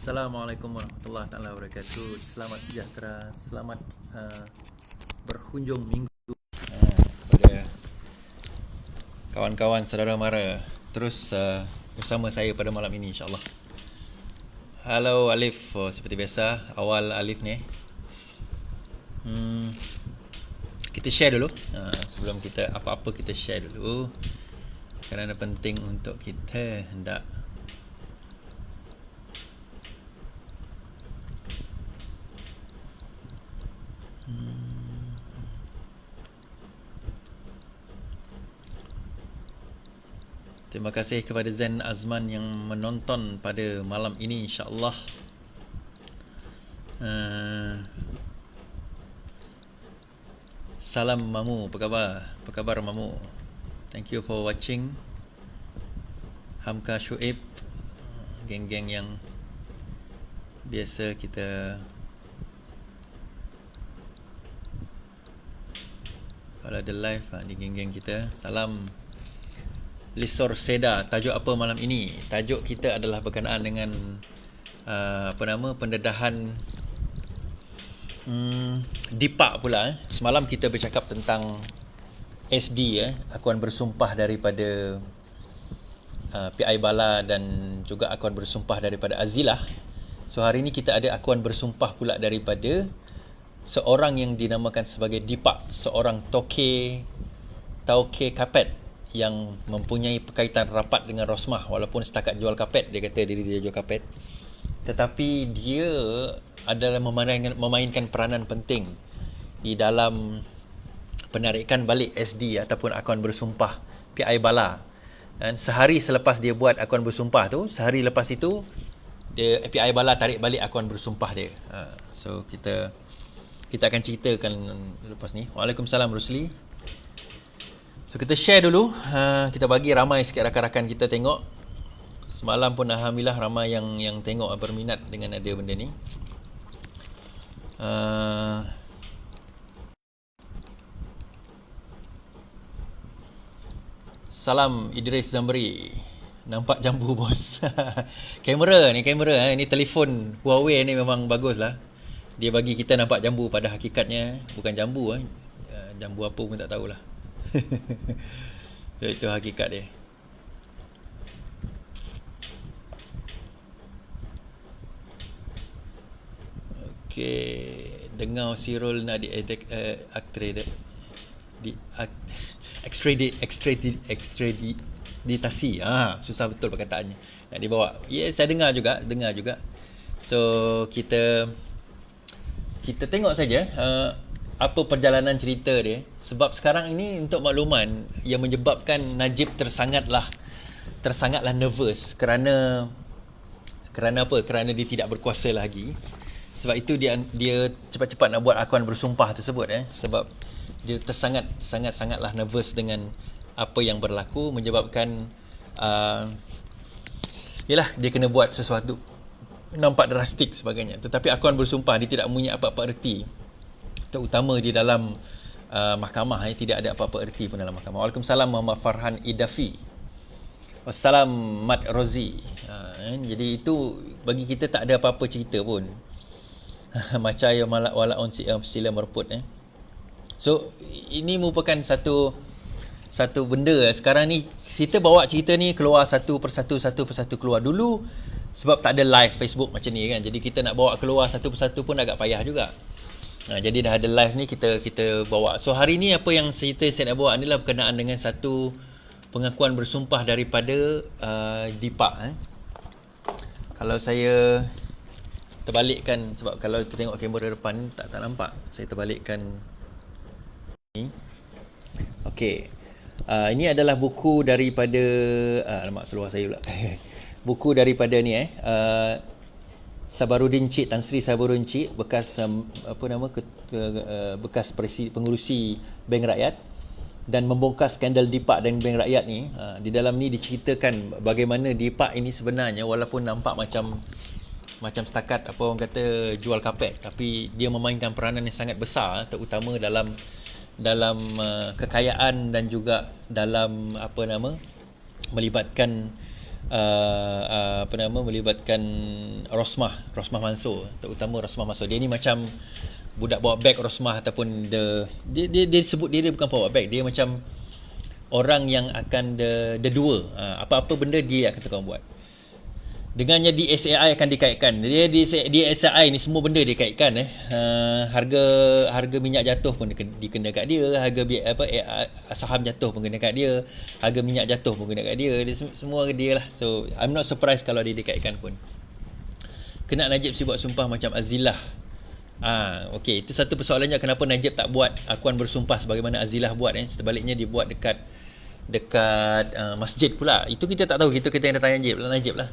Assalamualaikum warahmatullahi taala wabarakatuh. Selamat sejahtera, selamat berhujung minggu kepada kawan-kawan saudara mara. Terus bersama saya pada malam ini insya-Allah. Halo Alif, seperti biasa awal Alif ni. Kita share dulu. Sebelum kita apa-apa kita share dulu. Kerana penting untuk kita hendak Terima kasih kepada Zain Azman yang menonton pada malam ini insya-Allah. Salam Mamu, apa khabar? Apa khabar Mamu? Thank you for watching. Hamka Shuib, geng-geng yang biasa kita kalau ada live di geng-geng kita. Salam Lisor Seda. Tajuk apa malam ini? Tajuk kita adalah berkenaan dengan pendedahan Dipak pula. Semalam kita bercakap tentang SD, akuan bersumpah daripada PI Bala dan juga akuan bersumpah daripada Azilah. So hari ini kita ada akuan bersumpah pula daripada seorang yang dinamakan sebagai Dipak, seorang Tauke Kapet yang mempunyai perkaitan rapat dengan Rosmah. Walaupun setakat jual kapet, dia kata diri dia jual kapet, tetapi dia adalah memainkan peranan penting di dalam penarikan balik SD ataupun akuan bersumpah PI Bala. Dan sehari selepas dia buat akuan bersumpah tu, sehari lepas itu dia PI Bala tarik balik akuan bersumpah dia. So kita akan ceritakan lepas ni. Waalaikumsalam Rusli. So kita share dulu, kita bagi ramai sikit rakan-rakan kita tengok. Semalam pun alhamdulillah ramai yang tengok, berminat dengan ada benda ni. Salam Idris Zamri. Nampak jambu bos. kamera ni telefon Huawei ni memang bagus lah. Dia bagi kita nampak jambu, pada hakikatnya bukan jambu. Jambu apa pun tak tahulah. Itu hakikat dia. Okey, dengar Sirul nak ekstraditasi. Susah betul perkataannya. Nak dibawa. Yes, saya dengar juga. So kita tengok saja apa perjalanan cerita dia. Sebab sekarang ini untuk makluman, yang menyebabkan Najib tersangatlah nervous kerana apa? Kerana dia tidak berkuasa lagi. Sebab itu dia cepat-cepat nak buat akuan bersumpah tersebut, sebab dia sangatlah nervous dengan apa yang berlaku, menyebabkan dia kena buat sesuatu nampak drastik sebagainya. Tetapi akuan bersumpah dia tidak mempunyai apa-apa erti, terutama di dalam mahkamah. Tidak ada apa-apa erti pun dalam mahkamah. Waalaikumsalam Muhammad Farhan Idafi. Wassalam Mat Rozi. Jadi itu bagi kita tak ada apa-apa cerita pun. Macaya malak walak on sila merput. So ini merupakan satu benda. Sekarang ni kita bawa cerita ni keluar satu persatu keluar. Dulu sebab tak ada live Facebook macam ni kan, jadi kita nak bawa keluar satu persatu pun agak payah juga. Jadi dah ada live ni, kita bawa. So hari ni apa yang saya nak bawa adalah berkenaan dengan satu pengakuan bersumpah daripada Dipak. Kalau saya terbalikkan, sebab kalau kita tengok kamera depan tak nampak, saya terbalikkan ni. Okey. Ini adalah buku daripada alamak seluar saya pula. Buku daripada ni Sabarudin Cik, Tan Sri Sabarudin Cik, bekas bekas pengurusi Bank Rakyat, dan membongkar skandal Dipak dan Bank Rakyat ni. Di dalam ni diceritakan bagaimana Dipak ini sebenarnya walaupun nampak macam setakat apa orang kata jual kapet, tapi dia memainkan peranan yang sangat besar, terutama dalam kekayaan dan juga dalam melibatkan melibatkan Rosmah Mansur, terutama Rosmah Mansur. Dia ni macam budak bawa beg Rosmah, ataupun dia sebut dia bukan bawa beg, dia macam orang yang akan the dua. Apa-apa benda dia akan tukang buat. Dengannya DSAI akan dikaitkan. Dia DSAI ni semua benda dia kaitkan. Harga minyak jatuh pun dikena kat dia, harga saham jatuh pun kena kat dia, harga minyak jatuh pun kena kat dia. Semua dia lah. So I'm not surprised kalau dia dikaitkan pun. Kena Najib si buat sumpah macam Azilah. Okey, itu satu persoalannya, kenapa Najib tak buat akuan bersumpah sebagaimana Azilah buat. Sebaliknya dia buat dekat masjid pula. Itu kita tak tahu, kita yang datang Najib lah.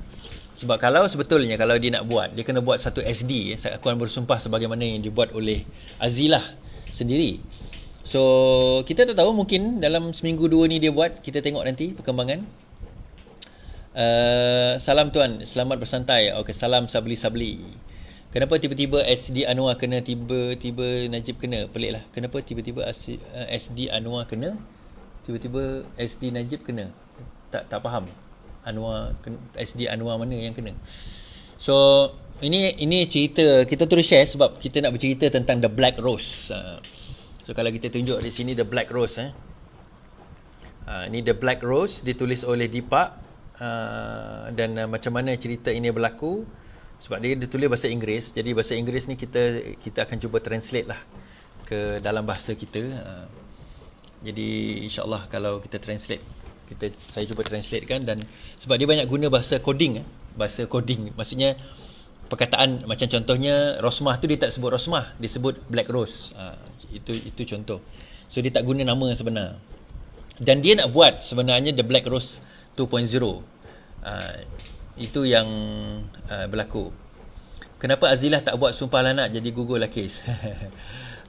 Sebab sebetulnya kalau dia nak buat, dia kena buat satu SD, akuan bersumpah sebagaimana yang dibuat oleh Azilah sendiri. So kita tak tahu, mungkin dalam seminggu dua ni dia buat, kita tengok nanti perkembangan. Salam tuan, selamat bersantai. Okey, salam sabli. Kenapa tiba-tiba SD Anwar kena, tiba-tiba Najib kena? Pelik lah. Kenapa tiba-tiba SD Anwar kena, tiba-tiba SD Najib kena? Tak faham. SD Anwar mana yang kena? So ini cerita kita terus share sebab kita nak bercerita tentang The Black Rose. So kalau kita tunjuk di sini The Black Rose, ini The Black Rose ditulis oleh Deepak, dan macam mana cerita ini berlaku. Sebab dia ditulis bahasa Inggeris, jadi bahasa Inggeris ni kita akan cuba translate lah ke dalam bahasa kita. Jadi insyaAllah kalau kita translate, saya cuba translate kan. Dan sebab dia banyak guna bahasa coding, maksudnya perkataan, macam contohnya Rosmah tu dia tak sebut Rosmah, dia sebut Black Rose. Itu contoh. So dia tak guna nama sebenar. Dan dia nak buat sebenarnya The Black Rose 2.0. Itu yang berlaku. Kenapa Azilah tak buat sumpah lanak jadi gugur lah kes?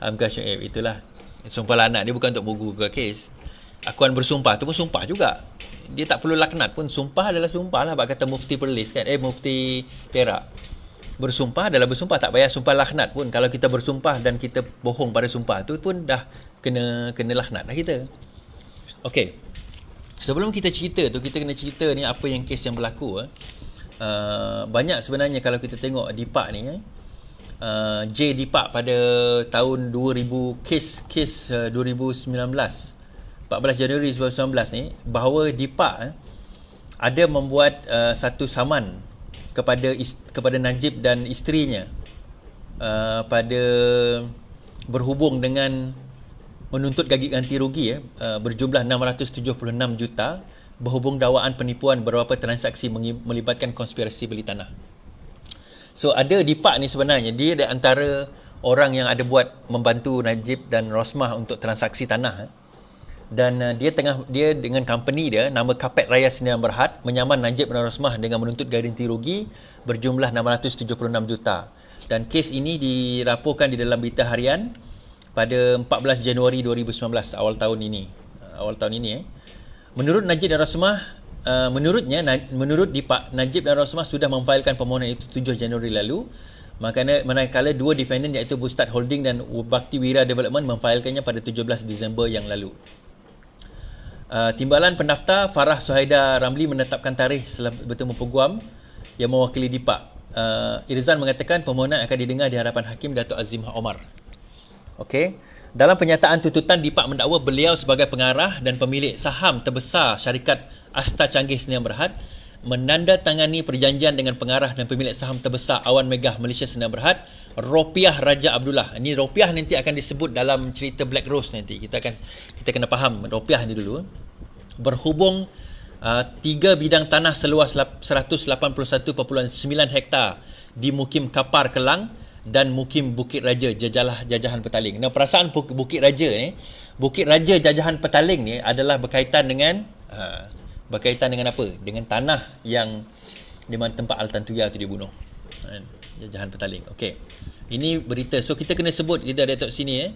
Hamka Syuib, itulah. Sumpah lanak dia bukan untuk gugur kes. Akuan bersumpah tu pun sumpah juga. Dia tak perlu laknat pun, sumpah adalah sumpah lah. Kata Mufti Perlis kan, Mufti Perak, bersumpah adalah bersumpah, tak payah sumpah laknat pun. Kalau kita bersumpah dan kita bohong pada sumpah tu pun dah kena laknat dah kita. Okey, sebelum kita cerita tu, kita kena cerita ni apa yang kes yang berlaku. Banyak sebenarnya kalau kita tengok Deepak ni, J Deepak pada tahun 2000, kes 2019, 14 Januari 2019 ni, bahawa Deepak ada membuat satu saman kepada Najib dan isterinya, pada berhubung dengan menuntut ganti rugi berjumlah 676 juta, berhubung dakwaan penipuan beberapa transaksi melibatkan konspirasi beli tanah. So ada Deepak ni sebenarnya dia di antara orang yang ada buat membantu Najib dan Rosmah untuk transaksi tanah. Dan dia dengan company dia nama Kapet Raya Sdn Bhd menyaman Najib dan Rosmah dengan menuntut ganti rugi berjumlah 676 juta. Dan kes ini dilaporkan di dalam berita harian pada 14 Januari 2019, awal tahun ini. Menurut Najib dan Rosmah, menurut Deepak, Najib dan Rosmah sudah memfailkan permohonan itu 7 Januari lalu. Manakala dua defendant iaitu Bustad Holding dan Bakti Wira Development memfailkannya pada 17 Disember yang lalu. Timbalan pendaftar Farah Suhaida Ramli menetapkan tarikh bertemu peguam yang mewakili Deepak. Irzan mengatakan permohonan akan didengar di hadapan Hakim Datuk Azim Omar. Okey. Dalam penyataan tuntutan, Deepak mendakwa beliau sebagai pengarah dan pemilik saham terbesar syarikat Asta Canggih Sdn Bhd menandatangani perjanjian dengan pengarah dan pemilik saham terbesar Awan Megah Malaysia Sdn Bhd, Ropiah Raja Abdullah. Ini Ropiah nanti akan disebut dalam cerita Black Rose nanti. Kita kena faham Ropiah ni dulu. Berhubung 3 bidang tanah seluas 181.9 hektar di Mukim Kapar Kelang dan Mukim Bukit Raja Jajahan Petaling. Nah, perasaan Bukit Raja Jajahan Petaling ni adalah berkaitan dengan apa? Dengan tanah yang di mana tempat Al-Tantuya tu dibunuh. Jajahan Petaling. Okey. Ini berita. So kita kena sebut, kita ada kat sini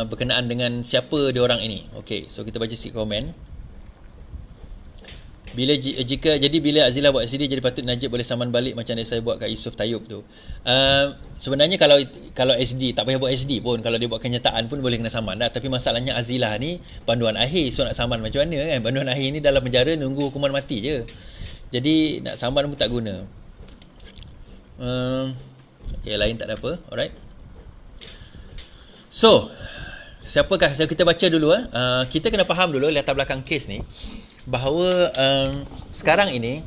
berkenaan dengan siapa dia orang ini. Okey, so kita baca sikit komen. Bila Azilah buat SD, jadi patut Najib boleh saman balik macam yang saya buat kat Yusof Tayyub tu. Sebenarnya kalau SD tak payah buat SD pun, kalau dia buat kenyataan pun boleh kena saman dah. Tapi masalahnya Azilah ni panduan akhir, so nak saman macam mana kan? Panduan akhir ni dalam penjara nunggu hukuman mati je. Jadi nak saman pun tak guna. Okay, lain tak ada apa. Alright. So, siapakah? Kita baca dulu. Kita kena faham dulu latar belakang kes ni, bahawa sekarang ini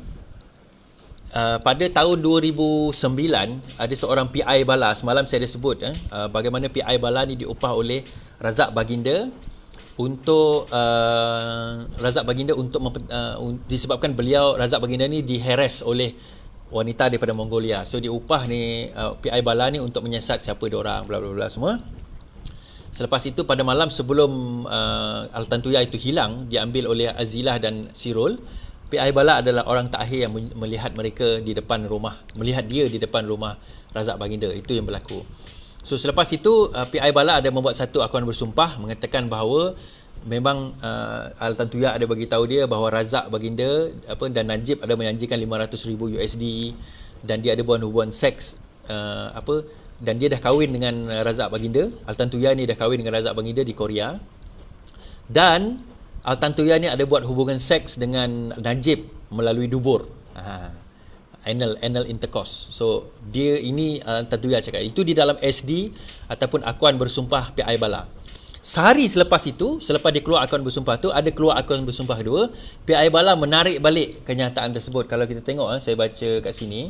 pada tahun 2009 ada seorang PI Bala. Semalam saya dah sebut bagaimana PI Bala ni diupah oleh Razak Baginda untuk disebabkan Razak Baginda ni diheres oleh wanita daripada Mongolia. So diupah ni PI Bala ni untuk menyiasat siapa diorang, bla bla bla semua. Selepas itu pada malam sebelum Altan Tuya itu hilang, diambil oleh Azilah dan Sirul, PI Bala adalah orang terakhir yang melihat mereka di depan rumah, melihat dia di depan rumah Razak Baginda. Itu yang berlaku. So selepas itu PI Bala ada membuat satu akuan bersumpah mengatakan bahawa memang Altan Tuya ada bagi tahu dia bahawa Razak Baginda dan Najib ada menjanjikan $500,000 dan dia ada hubungan seks dan dia dah kahwin dengan Razak Baginda. Altan Tuya ni dah kahwin dengan Razak Baginda di Korea. Dan Altan Tuya ni ada buat hubungan seks dengan Najib melalui dubur. Anal intercourse. So dia ini Altan Tuya cakap. Itu di dalam SD ataupun akuan bersumpah PI Bala. Sehari selepas itu, selepas dia keluar akuan bersumpah tu, ada keluar akuan bersumpah kedua. PI Bala menarik balik kenyataan tersebut. Kalau kita tengok, saya baca kat sini.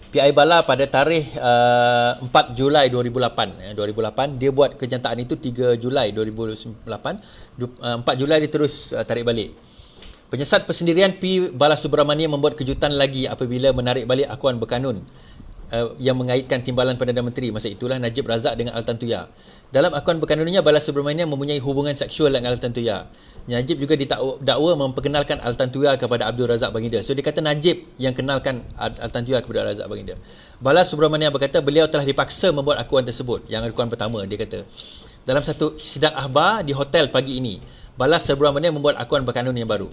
PI Bala pada tarikh 4 Julai 2008 dia buat kenyataan itu 3 Julai 2008. 4 Julai dia terus tarik balik. Penyiasat persendirian P. Balasubramanian membuat kejutan lagi apabila menarik balik akuan berkanun yang mengaitkan timbalan Perdana Menteri masa itulah Najib Razak dengan Altan Tuya. Dalam akuan berkanunnya, Balasubramanian mempunyai hubungan seksual dengan Altan Tuya. Najib juga didakwa memperkenalkan Altan Tuya kepada Abdul Razak Baginda. So dia kata Najib yang kenalkan Altan Tuya kepada Razak Baginda. Balasubramanian berkata beliau telah dipaksa membuat akuan tersebut. Yang akuan pertama, dia kata dalam satu sidang akhbar di hotel pagi ini, Balasubramanian membuat akuan berkanun yang baru.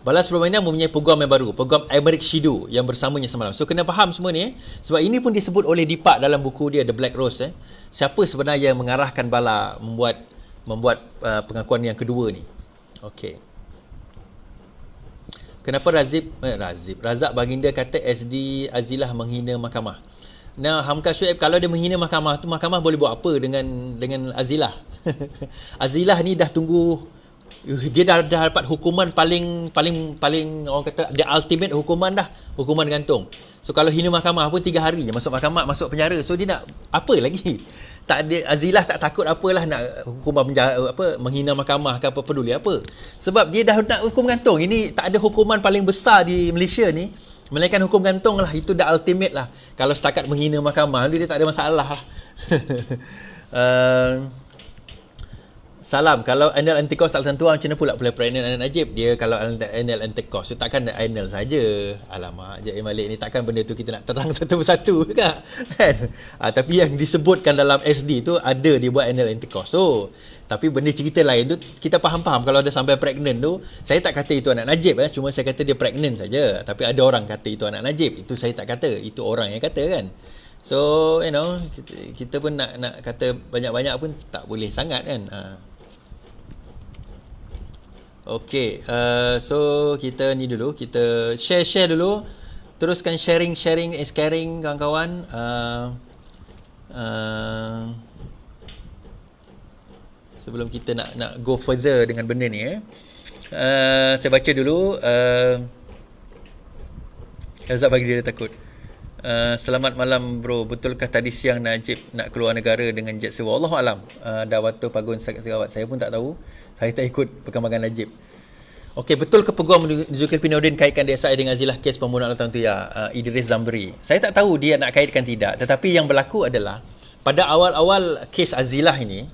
Balasubramanian mempunyai peguam yang baru, peguam Emerick Shidu yang bersamanya semalam. So kena faham semua ni sebab ini pun disebut oleh Dipak dalam buku dia The Black Rose. Siapa sebenarnya yang mengarahkan Bala membuat pengakuan yang kedua ni. Okey. Kenapa Razak Baginda kata SD Azilah menghina mahkamah? Nah, Hamka Syuib, kalau dia menghina mahkamah tu, mahkamah boleh buat apa dengan Azilah? Azilah ni dah tunggu, dia dah dapat hukuman paling orang kata the ultimate hukuman dah, hukuman gantung. So kalau hina mahkamah pun 3 hari je masuk mahkamah, masuk penjara. So dia nak apa lagi? Tak ada, Azilah tak takut apalah nak hukuman penjara, menghina mahkamah ke apa, peduli apa. Sebab dia dah nak hukum gantung. Ini tak ada hukuman paling besar di Malaysia ni melainkan hukum gantung lah. Itu dah ultimate lah. Kalau setakat menghina mahkamah dia tak ada masalah lah. Salam, kalau anal antikos Altan Tuya macam mana pula peranal anak Najib? Dia kalau anal antikos tu takkan anal saja. Alamak, Jaim Malik ni takkan benda tu kita nak terang satu persatu kan? Tapi yang disebutkan dalam SD tu ada dia buat anal antikos. So, tapi benda cerita lain tu kita faham-faham. Kalau ada sampai pregnant tu, saya tak kata itu anak Najib cuma saya kata dia pregnant saja. Tapi ada orang kata itu anak Najib. Itu saya tak kata, itu orang yang kata kan. So, kita pun nak kata banyak-banyak pun tak boleh sangat kan. Okey, so kita ni dulu, kita share dulu. Teruskan sharing is caring kawan-kawan. Sebelum kita nak go further dengan benda ni saya baca dulu. Razak bagi dia takut. Selamat malam bro, betulkah tadi siang Najib nak keluar negara dengan jet sewa? Allahualam. Dawatu Pagun Segawat, saya pun tak tahu. Saya tak ikut perkembangan Najib. Okey, betul ke Peguam Zulkifli Nordin kaitkan DSI dengan Azilah kes pembunuhan Altan Tuya, Idris Zambri? Saya tak tahu dia nak kaitkan tidak. Tetapi yang berlaku adalah pada awal-awal kes Azilah ini,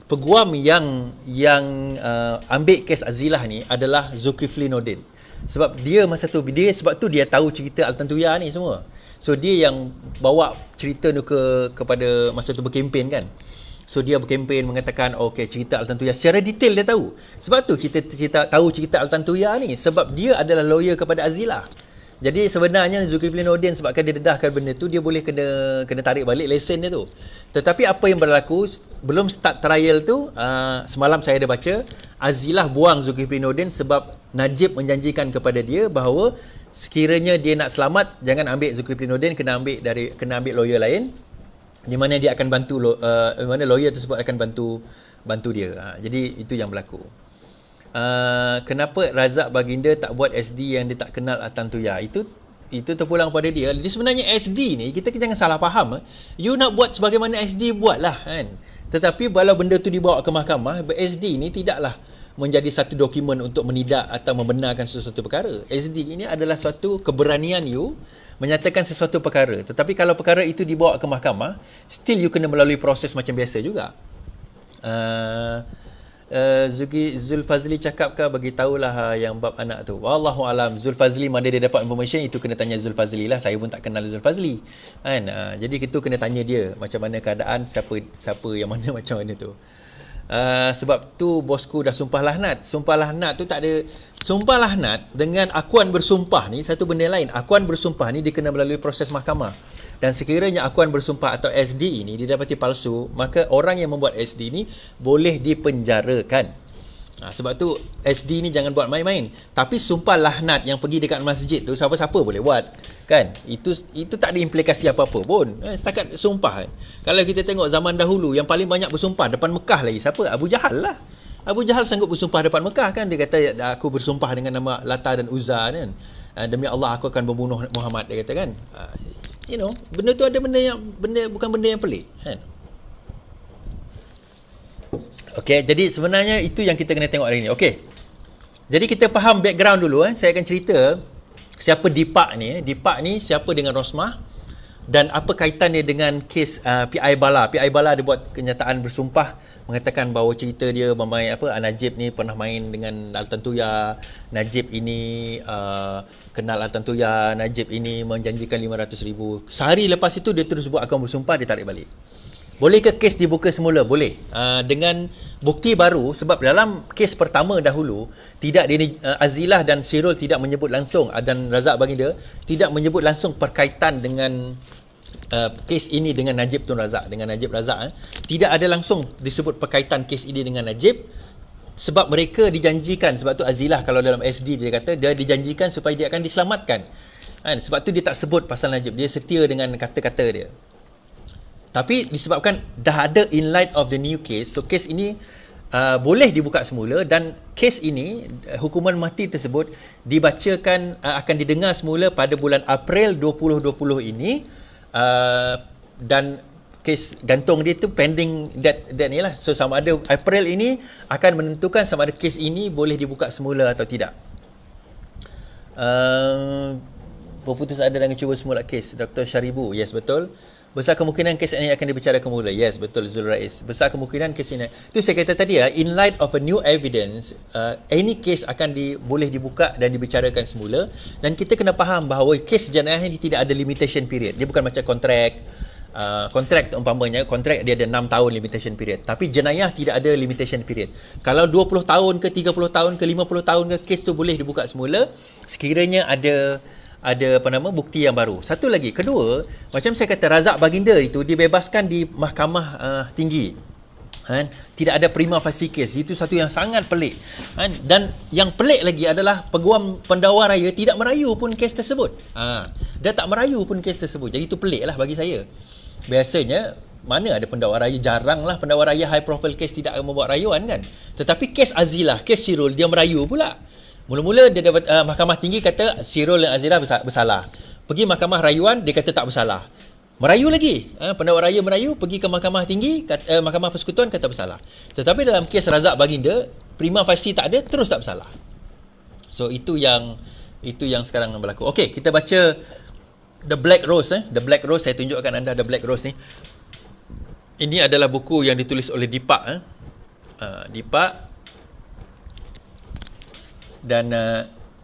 peguam yang ambil kes Azilah ni adalah Zulkifli Nordin. Sebab dia masa tu sebab tu dia tahu cerita Altan Tuya ni semua. So dia yang bawa cerita tu kepada masa tu berkempen kan. So dia berkempen mengatakan okey, cerita Al-Tantuya secara detail dia tahu. Sebab tu kita tahu cerita Al-Tantuya ni, sebab dia adalah lawyer kepada Azilah. Jadi sebenarnya Zulkifli Nordin, sebabkan dia dedahkan benda tu, dia boleh kena tarik balik lesen dia tu. Tetapi apa yang berlaku belum start trial tu, semalam saya ada baca Azilah buang Zulkifli Nordin sebab Najib menjanjikan kepada dia bahawa sekiranya dia nak selamat, jangan ambil Zulkifli Nordin, kena ambil lawyer lain, di mana dia akan bantu mana lawyer tersebut akan bantu dia. Jadi itu yang berlaku. Kenapa Razak Baginda tak buat SD yang dia tak kenal Al-Tantuya? Itu terpulang pada dia. Jadi sebenarnya SD ni, kita jangan salah faham. You nak buat sebagaimana SD, buatlah kan. Tetapi kalau benda tu dibawa ke mahkamah, SD ni tidaklah menjadi satu dokumen untuk menidak atau membenarkan sesuatu perkara. SD ini adalah suatu keberanian you menyatakan sesuatu perkara. Tetapi kalau perkara itu dibawa ke mahkamah, still you kena melalui proses macam biasa juga. Zulfazli cakap ke, bagi tahulah yang bab anak tu. Wallahu alam. Zulfazli mana dia dapat information, itu kena tanya Zulfazli lah. Saya pun tak kenal Zulfazli kan. Jadi kita kena tanya dia macam mana keadaan, siapa yang mana macam mana tu. Sebab tu bosku dah sumpah laknat. Sumpah laknat tu tak ada. Sumpah laknat dengan akuan bersumpah ni satu benda lain. Akuan bersumpah ni dia kena melalui proses mahkamah. Dan sekiranya akuan bersumpah atau SD ini didapati palsu, maka orang yang membuat SD ni boleh dipenjarakan. Sebab tu SD ni jangan buat main-main. Tapi sumpah laknat yang pergi dekat masjid tu, siapa-siapa boleh buat kan. Itu tak ada implikasi apa-apa pun. Setakat sumpah. Kalau kita tengok zaman dahulu, yang paling banyak bersumpah depan Mekah lagi siapa? Abu Jahal lah. Abu Jahal sanggup bersumpah depan Mekah kan. Dia kata, aku bersumpah dengan nama Lata dan Uzza kan. Demi Allah aku akan membunuh Muhammad, dia kata kan. Benda tu ada bukan benda yang pelik kan. Okey, jadi sebenarnya itu yang kita kena tengok hari ni. Okey. Jadi kita faham background dulu. Saya akan cerita siapa Dipak ni. Dipak ni siapa dengan Rosmah dan apa kaitannya dengan kes PI Bala. PI Bala dia buat kenyataan bersumpah mengatakan bahawa cerita dia bermain Najib ni pernah main dengan Al-Tantuya. Najib ini kenal Al-Tantuya. Najib ini menjanjikan 500,000. Sehari lepas itu dia terus buat akaun bersumpah, dia tarik balik. Boleh ke kes dibuka semula? Boleh. Dengan bukti baru, sebab dalam kes pertama dahulu, Azilah dan Sirul tidak menyebut langsung, dan Razak Baginda tidak menyebut langsung perkaitan dengan kes ini dengan Najib Tun Razak, dengan Najib Razak. Tidak ada langsung disebut perkaitan kes ini dengan Najib, sebab mereka dijanjikan. Sebab tu Azilah kalau dalam SD dia kata, dia dijanjikan supaya dia akan diselamatkan. Sebab tu dia tak sebut pasal Najib, dia setia dengan kata-kata dia. Tapi disebabkan dah ada in light of the new case, so kes ini boleh dibuka semula, dan kes ini, hukuman mati tersebut dibacakan, akan didengar semula pada bulan April 2020 ini, dan kes gantung dia tu pending that ni lah. So sama ada April ini akan menentukan sama ada kes ini boleh dibuka semula atau tidak. Berputus ada dengan cuba semula kes. Dr. Syaribu, yes betul. Besar kemungkinan kes ini akan dibicarakan mula. Yes, betul Zul Rais. Besar kemungkinan kes ini. Itu saya kata tadi in light of a new evidence, any case akan boleh dibuka dan dibicarakan semula. Dan kita kena faham bahawa kes jenayah ini tidak ada limitation period. Dia bukan macam kontrak. Kontrak umpamanya, kontrak dia ada 6 tahun limitation period. Tapi jenayah tidak ada limitation period. Kalau 20 tahun ke 30 tahun ke 50 tahun ke, kes tu boleh dibuka semula sekiranya ada bukti yang baru. Satu lagi, kedua, macam saya kata, Razak Baginda itu dibebaskan di mahkamah tinggi. Tidak ada prima facie case. Itu satu yang sangat pelik. Dan yang pelik lagi adalah Peguam Pendakwa Raya tidak merayu pun kes tersebut. Dia tak merayu pun kes tersebut. Jadi itu pelik lah bagi saya. Biasanya mana ada pendakwa raya, jaranglah pendakwa raya high profile case tidak akan membuat rayuan kan. Tetapi kes Azilah, kes Sirul, dia merayu pula. Mula-mula dia dapat mahkamah tinggi kata Sirul dan Azilah bersalah. Pergi mahkamah rayuan, dia kata tak bersalah. Merayu lagi. Pendakwa raya merayu, pergi ke mahkamah tinggi, mahkamah persekutuan kata bersalah. Tetapi dalam kes Razak Baginda, prima facie tak ada, terus tak bersalah. So itu yang sekarang berlaku. Okey, kita baca The Black Rose. The Black Rose, saya tunjukkan anda The Black Rose ni. Ini adalah buku yang ditulis oleh Dipak. Dipak. Dan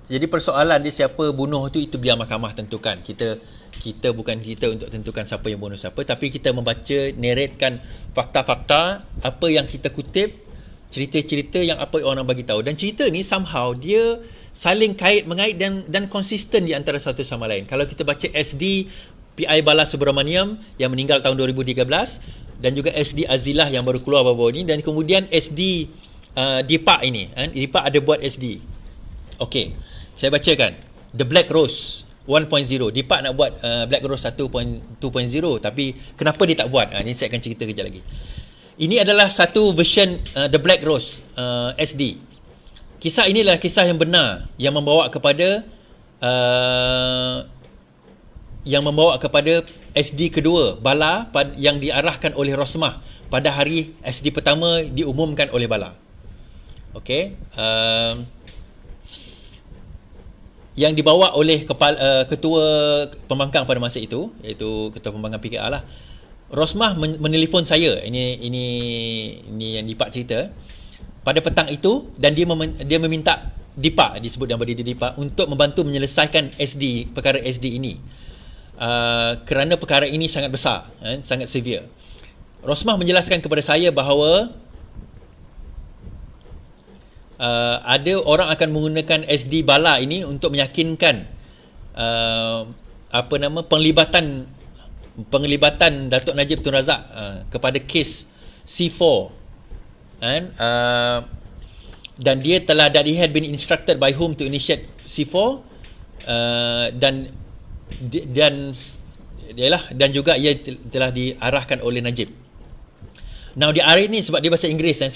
Jadi persoalan dia siapa bunuh tu, itu biar mahkamah tentukan. Kita bukan kita untuk tentukan siapa yang bunuh siapa, tapi kita membaca, narratekan fakta-fakta, apa yang kita kutip, cerita-cerita yang apa orang bagi tahu. Dan cerita ni somehow dia saling mengait dan konsisten di antara satu sama lain. Kalau kita baca SD PI Bala Subramaniam yang meninggal tahun 2013, dan juga SD Azilah yang baru keluar baru-baru ni, dan kemudian SD Dipak ini, Dipak ada buat SD. Okey, saya bacakan The Black Rose 1.0. Dipak nak buat Black Rose 1.2.0, tapi kenapa dia tak buat? Ini saya akan cerita kejap lagi. Ini adalah satu version The Black Rose SD. Kisah inilah kisah yang benar yang membawa kepada SD kedua Bala yang diarahkan oleh Rosmah pada hari SD pertama diumumkan oleh Bala. Okey, yang dibawa oleh ketua pembangkang pada masa itu, iaitu ketua pembangkang PKR lah. Rosmah menelefon saya, ini yang Dipak cerita, pada petang itu, dan dia meminta Dipak, disebut nama dia Dipak, untuk membantu menyelesaikan perkara SD ini. Kerana perkara ini sangat besar, sangat severe. Rosmah menjelaskan kepada saya bahawa ada orang akan menggunakan SD Bala ini untuk meyakinkan penglibatan Datuk Najib Tun Razak kepada kes C4, dan dia he had been instructed by whom to initiate C4, dan juga ia telah diarahkan oleh Najib. Now di hari ni, sebab dia bahasa Inggeris, dan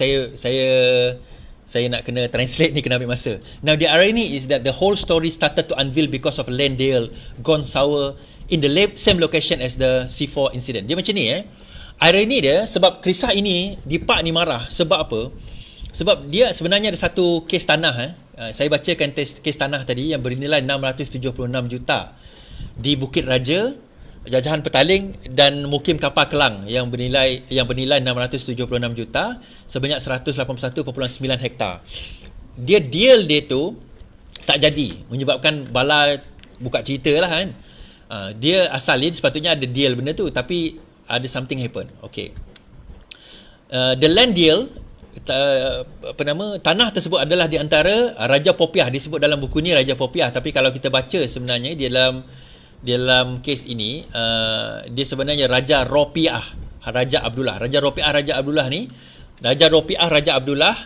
saya nak kena translate ni, kena ambil masa. Now the irony is that the whole story started to unveil because of a land deal gone sour in the same location as the C4 incident. Dia macam ni irony dia, sebab kisah ini Dipak ni marah sebab apa? Sebab dia sebenarnya ada satu kes tanah saya bacakan kes tanah tadi yang bernilai 676 juta di Bukit Raja, jajahan Petaling, dan Mukim Kapal Kelang yang bernilai 676 juta sebanyak 181.9 hektar. Deal dia tu tak jadi, menyebabkan Bala buka cerita lah kan. Dia asal sepatutnya ada deal benda tu, tapi ada something happen. Okay. The land deal, tanah tersebut adalah di antara Raja Popiah. Disebut dalam buku ni Raja Popiah, tapi kalau kita baca sebenarnya dalam kes ini, dia sebenarnya Raja Ropiah Raja Abdullah. Raja Abdullah ni, Raja Ropiah Raja Abdullah,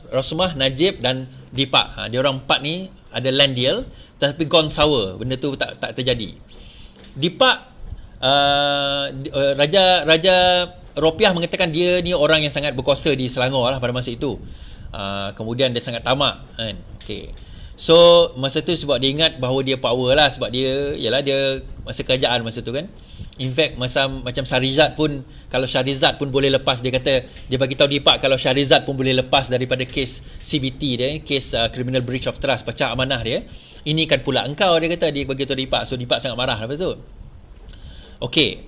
Rosmah, Najib dan Dipak. Dia orang empat ni ada land deal, tapi gone sour. Benda tu tak terjadi. Dipak, Raja Ropiah mengatakan dia ni orang yang sangat berkuasa di Selangor lah pada masa itu. Kemudian dia sangat tamak kan. Okey. So masa tu sebab dia ingat bahawa dia power lah, sebab dia masa kerajaan masa tu kan. In fact macam Shahrizad pun, kalau Shahrizad pun boleh lepas, dia kata, dia bagi tahu Dipak kalau Shahrizad pun boleh lepas daripada kes CBT dia, kes criminal breach of trust, pecah amanah dia, ini kan pula engkau, dia kata, dia bagi tahu Dipak. So Dipak sangat marah lepas tu. Okey,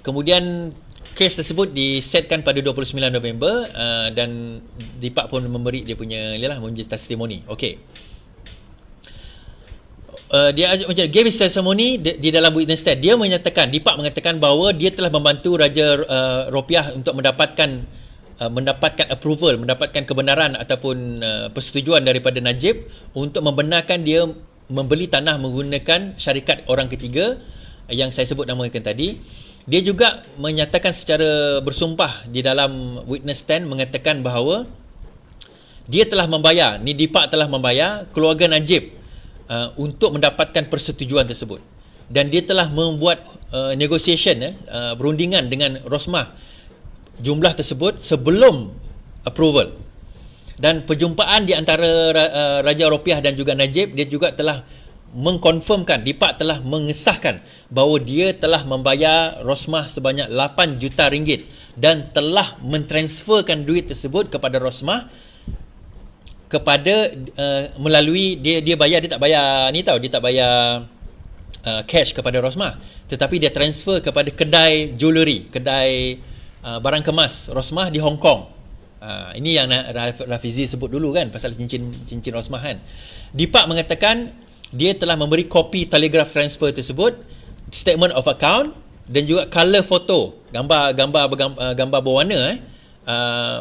kemudian kes tersebut disetkan pada 29 November, dan Dipak pun memberi dia punya testimoni. Okey. Dia macam gave his testimony di dalam witness stand. Dia menyatakan, Dipak mengatakan bahawa dia telah membantu Raja Ropiah untuk mendapatkan approval, mendapatkan kebenaran ataupun persetujuan daripada Najib untuk membenarkan dia membeli tanah menggunakan syarikat orang ketiga yang saya sebut namakan tadi. Dia juga menyatakan secara bersumpah di dalam witness stand, mengatakan bahawa dia telah membayar, Dipak telah membayar keluarga Najib untuk mendapatkan persetujuan tersebut, dan dia telah membuat negotiation, perundingan dengan Rosmah jumlah tersebut sebelum approval. Dan perjumpaan di antara Raja Ropiah dan juga Najib, dia juga telah mengkonfirmkan, Dipak telah mengesahkan bahawa dia telah membayar Rosmah sebanyak 8 juta ringgit dan telah mentransferkan duit tersebut kepada Rosmah kepada melalui dia bayar, dia tak bayar dia tak bayar cash kepada Rosmah, tetapi dia transfer kepada kedai jewellery, kedai barang kemas Rosmah di Hong Kong. Ini yang Rafizi sebut dulu kan, pasal cincin Rosmah kan. Dipak mengatakan dia telah memberi kopi telegraph transfer tersebut, statement of account dan juga color foto, gambar berwarna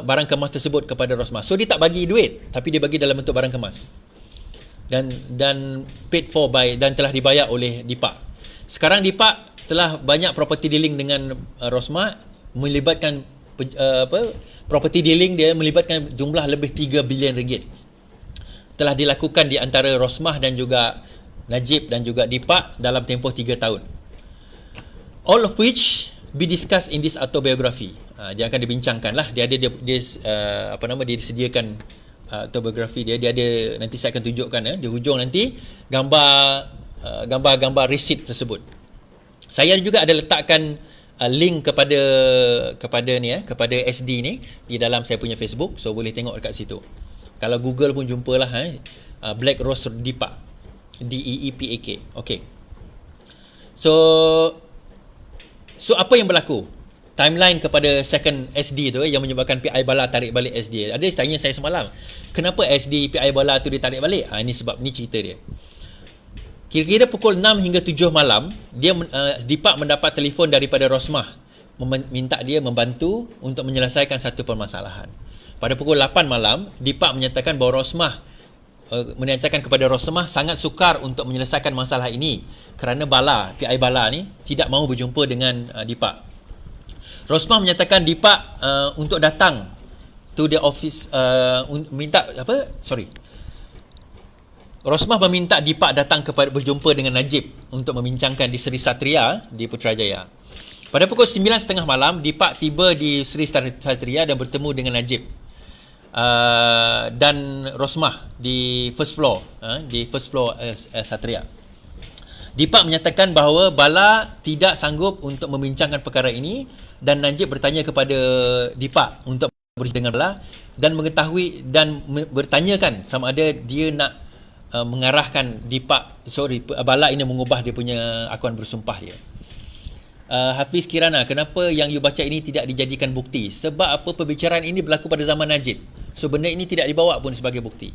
barang kemas tersebut kepada Rosmah. So dia tak bagi duit, tapi dia bagi dalam bentuk barang kemas. Dan paid for by, dan telah dibayar oleh Dipak. Sekarang Dipak telah banyak property dealing dengan Rosmah, melibatkan property dealing dia melibatkan jumlah lebih 3 bilion ringgit. Telah dilakukan di antara Rosmah dan juga Najib dan juga Dipak dalam tempoh 3 tahun. All of which be discussed in this autobiography. Dia akan dibincangkan lah. Dia disediakan autobiografi dia ada, nanti saya akan tunjukkan di hujung nanti gambar receipt tersebut. Saya juga ada letakkan link kepada SD ni di dalam saya punya Facebook, so boleh tengok dekat situ. Kalau Google pun jumpalah Black Rose Dipak, DEEPAK. Okey. So apa yang berlaku? Timeline kepada second SD tu yang menyebabkan PI Bala tarik balik SD. Ada tanya saya semalam, kenapa SD PI Bala tu ditarik balik? Ini sebab ni cerita dia. Kira-kira pukul 6 hingga 7 malam, Dipak mendapat telefon daripada Rosmah minta dia membantu untuk menyelesaikan satu permasalahan. Pada pukul 8 malam, Dipak menyatakan bahawa Rosmah menyatakan kepada Rosmah sangat sukar untuk menyelesaikan masalah ini kerana PI Bala ni tidak mahu berjumpa dengan Dipak. Rosmah menyatakan Dipak untuk datang to the office, Rosmah meminta Dipak datang berjumpa dengan Najib untuk membincangkan di Seri Satria di Putrajaya. Pada pukul 9.30 malam, Dipak tiba di Seri Satria dan bertemu dengan Najib dan Rosmah di first floor Satria. Dipak menyatakan bahawa Bala tidak sanggup untuk membincangkan perkara ini dan Najib bertanya kepada Dipak untuk berjumpa dengan Bala dan mengetahui dan bertanyakan sama ada dia nak mengarahkan Bala ini mengubah dia punya akuan bersumpah dia. Hafiz Kirana, kenapa yang you baca ini tidak dijadikan bukti? Sebab apa, perbicaraan ini berlaku pada zaman Najib. So benda ini tidak dibawa pun sebagai bukti.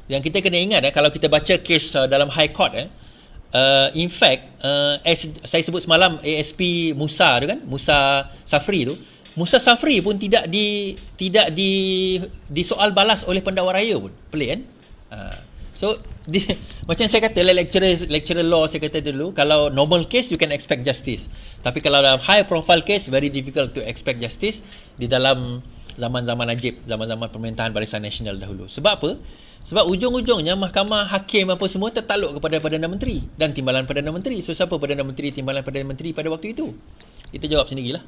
Yang kita kena ingat kalau kita baca kes dalam High Court in fact saya sebut semalam ASP Musa tu kan, Musa Safri tu, Musa Safri pun tidak disoal balas oleh pendakwa raya pun. Pelik kan? So macam saya kata lecturer law, saya kata dulu, kalau normal case you can expect justice, tapi kalau dalam high profile case very difficult to expect justice di dalam zaman-zaman Najib, zaman-zaman pemerintahan Barisan Nasional dahulu. Sebab apa? Sebab ujung-ujungnya mahkamah, hakim apa semua tertakluk kepada Perdana Menteri dan timbalan Perdana Menteri. So siapa Perdana Menteri, timbalan Perdana Menteri pada waktu itu? Kita jawab sendirilah.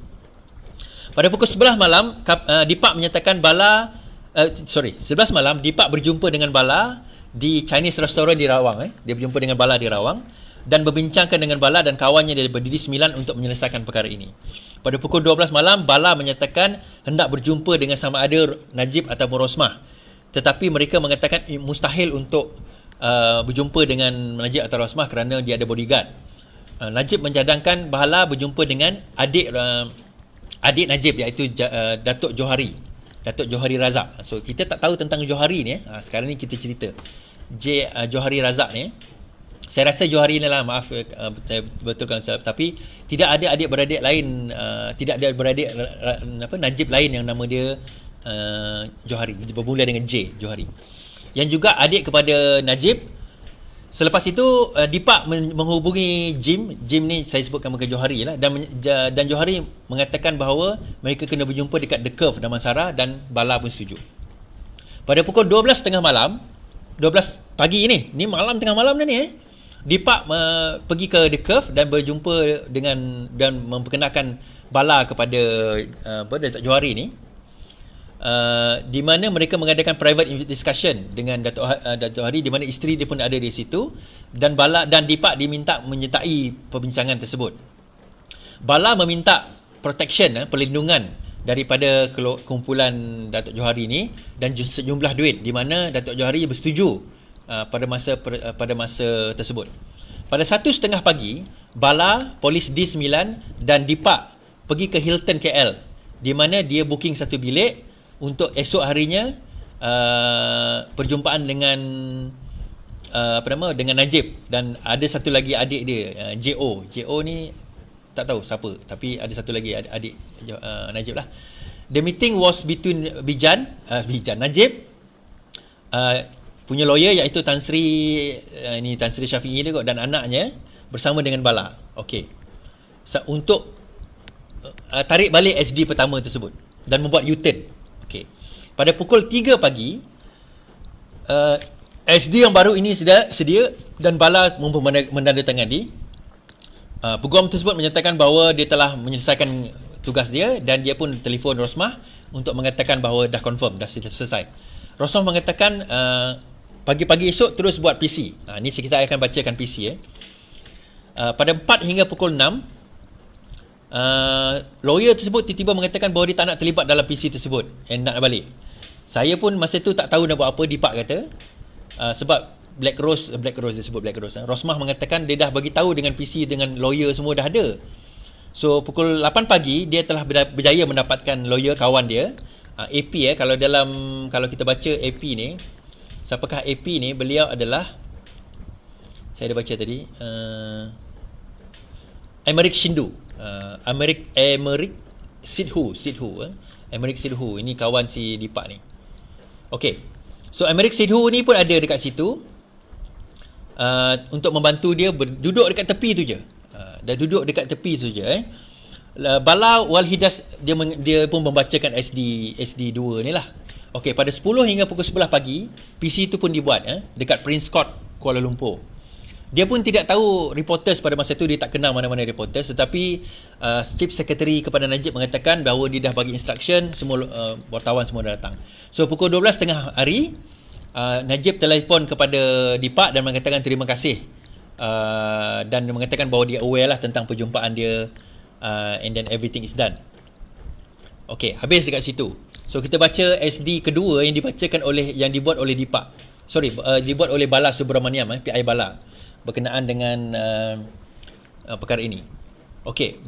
Pada pukul 11 malam Dipak menyatakan 11 malam Dipak berjumpa dengan Bala di Chinese restaurant di Rawang. Dia berjumpa dengan Bala di Rawang dan berbincangkan dengan Bala dan kawannya dari Berdiri Sembilan untuk menyelesaikan perkara ini. Pada pukul 12 malam Bala menyatakan hendak berjumpa dengan sama ada Najib ataupun Rosmah, tetapi mereka mengatakan mustahil untuk berjumpa dengan Najib atau Rosmah kerana dia ada bodyguard. Najib mencadangkan Bala berjumpa dengan adik Najib, iaitu Datuk Johari Razak. So kita tak tahu tentang Johari ni. Sekarang ni kita cerita Johari Razak ni. Saya rasa Johari ni lah, maaf betulkan saya, tapi tidak ada adik-beradik lain, tidak ada beradik Najib lain yang nama dia Johari, bermula dengan J, Johari, yang juga adik kepada Najib. Selepas itu Dipak menghubungi Jim ni saya sebutkan muka Johari lah, dan Johari mengatakan bahawa mereka kena berjumpa dekat The Curve Damansara dan Bala pun setuju. Pada pukul 12 pagi ni malam tengah malam ni Dipak pergi ke The Curve dan berjumpa dengan dan memperkenalkan Bala kepada Datuk Johari ni, di mana mereka mengadakan private discussion dengan Datuk Hari, di mana isteri dia pun ada di situ, dan Bala dan Dipak diminta menyertai perbincangan tersebut. Bala meminta protection, perlindungan daripada kumpulan Datuk Johari ni dan sejumlah duit, di mana Datuk Johari bersetuju pada masa tersebut. Pada 1:30 pagi, Bala, Polis D9 dan Dipak pergi ke Hilton KL, di mana dia booking satu bilik untuk esok harinya perjumpaan dengan dengan Najib, dan ada satu lagi adik dia, JO ni tak tahu siapa, tapi ada satu lagi adik Najib lah. The meeting was between Bijan Najib punya lawyer iaitu Tan Sri Syafiee dia kot, dan anaknya bersama dengan Bala. Okey. Untuk tarik balik SD pertama tersebut dan membuat U-turn. Okey. Pada pukul 3 pagi SD yang baru ini sedia dan Bala menandatangani. Peguam tersebut menyatakan bahawa dia telah menyelesaikan tugas dia, dan dia pun telefon Rosmah untuk mengatakan bahawa dah confirm, dah selesai. Rosmah mengatakan pagi-pagi esok terus buat PC. Ni kita akan bacakan PC. Pada 4 hingga pukul 6, lawyer tersebut tiba-tiba mengatakan bahawa dia tak nak terlibat dalam PC tersebut and nak balik. Saya pun masa tu tak tahu nak buat apa. Dipak kata sebab Black Rose dia sebut Black Rose. Rosmah mengatakan dia dah bagi tahu dengan PC, dengan lawyer semua dah ada. So pukul 8 pagi dia telah berjaya mendapatkan lawyer kawan dia, AP. Kalau kita baca AP ni, siapakah AP ni? Beliau adalah, saya dah baca tadi, Emerick Shindu. Emerick Sidhu. Emerick Sidhu ini kawan si Dipak ni. Okey. So Emerick Sidhu ni pun ada dekat situ untuk membantu dia, duduk dekat tepi tu je. Dah duduk dekat tepi tu je. Bala Walhidas dia pun membacakan SD 2 ni lah. Okey, pada 10 hingga pukul 11 pagi PC tu pun dibuat dekat Prince Court, Kuala Lumpur. Dia pun tidak tahu reporters pada masa tu, dia tak kenal mana-mana reporters, tetapi Chief Secretary kepada Najib mengatakan bahawa dia dah bagi instruction, semua wartawan semua dah datang. So pukul 12.30 hari Najib telefon kepada Dipak dan mengatakan terima kasih, dan mengatakan bahawa dia aware lah tentang perjumpaan dia, and then everything is done. Okey, habis dekat situ. So kita baca SD kedua yang dibuat oleh Dipak. Dibuat oleh Bala Subramaniam, PI Bala, berkenaan dengan perkara ini. Okey,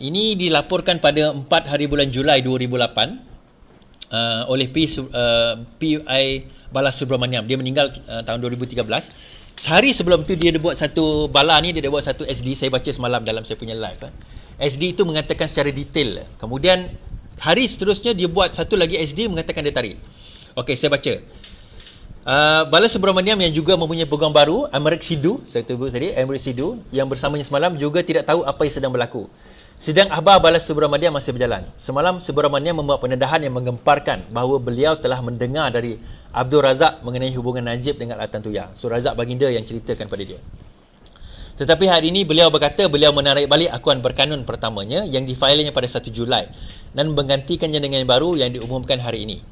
ini dilaporkan pada 4 hari bulan Julai 2008 oleh PI Bala Subramaniam. Dia meninggal tahun 2013. Sehari sebelum tu dia buat satu, Bala ni dia buat satu SD, saya baca semalam dalam saya punya live. SD itu mengatakan secara detail. Kemudian hari seterusnya dia buat satu lagi SD mengatakan dia tarik. Okey, saya baca. Bala Subramaniam yang juga mempunyai peguam baru, Emerick Sidhu, saya sebut tadi, Emerick Sidhu, yang bersamanya semalam juga tidak tahu apa yang sedang berlaku. Sidang akhbar Bala Subramaniam masih berjalan. Semalam Subramaniam membuat pendedahan yang menggemparkan bahawa beliau telah mendengar dari Abdul Razak mengenai hubungan Najib dengan Altan Tuya. So Razak baginda yang ceritakan pada dia. Tetapi hari ini beliau berkata beliau menarik balik akuan berkanun pertamanya yang difailnya pada 1 Julai dan menggantikannya dengan yang baru yang diumumkan hari ini.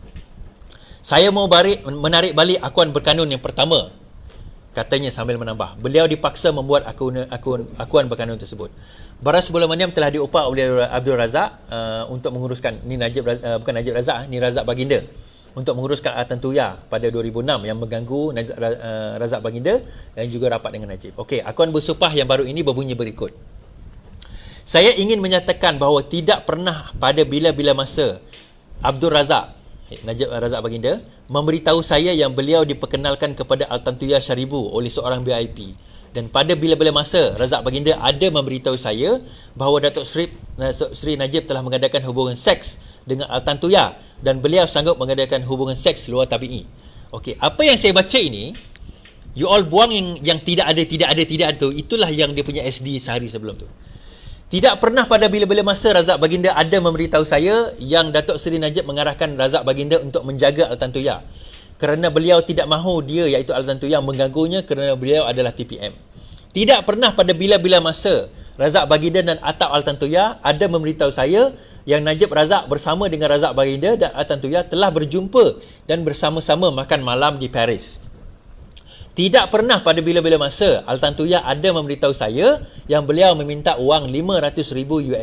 Saya mau menarik balik akuan berkanun yang pertama, katanya sambil menambah. Beliau dipaksa membuat akuan berkanun tersebut. Bala Subramaniam telah diupah oleh Abdul Razak untuk menguruskan, ni Najib, bukan Najib Razak, ni Razak baginda, untuk menguruskan Altan Tuya pada 2006 yang mengganggu Razak baginda dan juga rapat dengan Najib. Okey, akuan bersumpah yang baru ini berbunyi berikut. Saya ingin menyatakan bahawa tidak pernah pada bila-bila masa Abdul Razak, Najib Razak baginda, memberitahu saya yang beliau diperkenalkan kepada Altan Tuya Syaribu oleh seorang VIP. Dan pada bila-bila masa Razak baginda ada memberitahu saya bahawa Datuk Seri Najib telah mengadakan hubungan seks dengan Altan Tuya dan beliau sanggup mengadakan hubungan seks luar tabi'i. Okey, apa yang saya baca ini, you all buang yang tidak ada tu, itulah yang dia punya SD sehari sebelum tu. Tidak pernah pada bila-bila masa Razak baginda ada memberitahu saya yang Datuk Seri Najib mengarahkan Razak baginda untuk menjaga Altan Tuya, kerana beliau tidak mahu dia, iaitu Altan Tuya, mengganggunya kerana beliau adalah TPM. Tidak pernah pada bila-bila masa Razak baginda dan atap Altan Tuya ada memberitahu saya yang Najib Razak bersama dengan Razak baginda dan Altan Tuya telah berjumpa dan bersama-sama makan malam di Paris. Tidak pernah pada bila-bila masa Altan Tuya ada memberitahu saya yang beliau meminta wang $500,000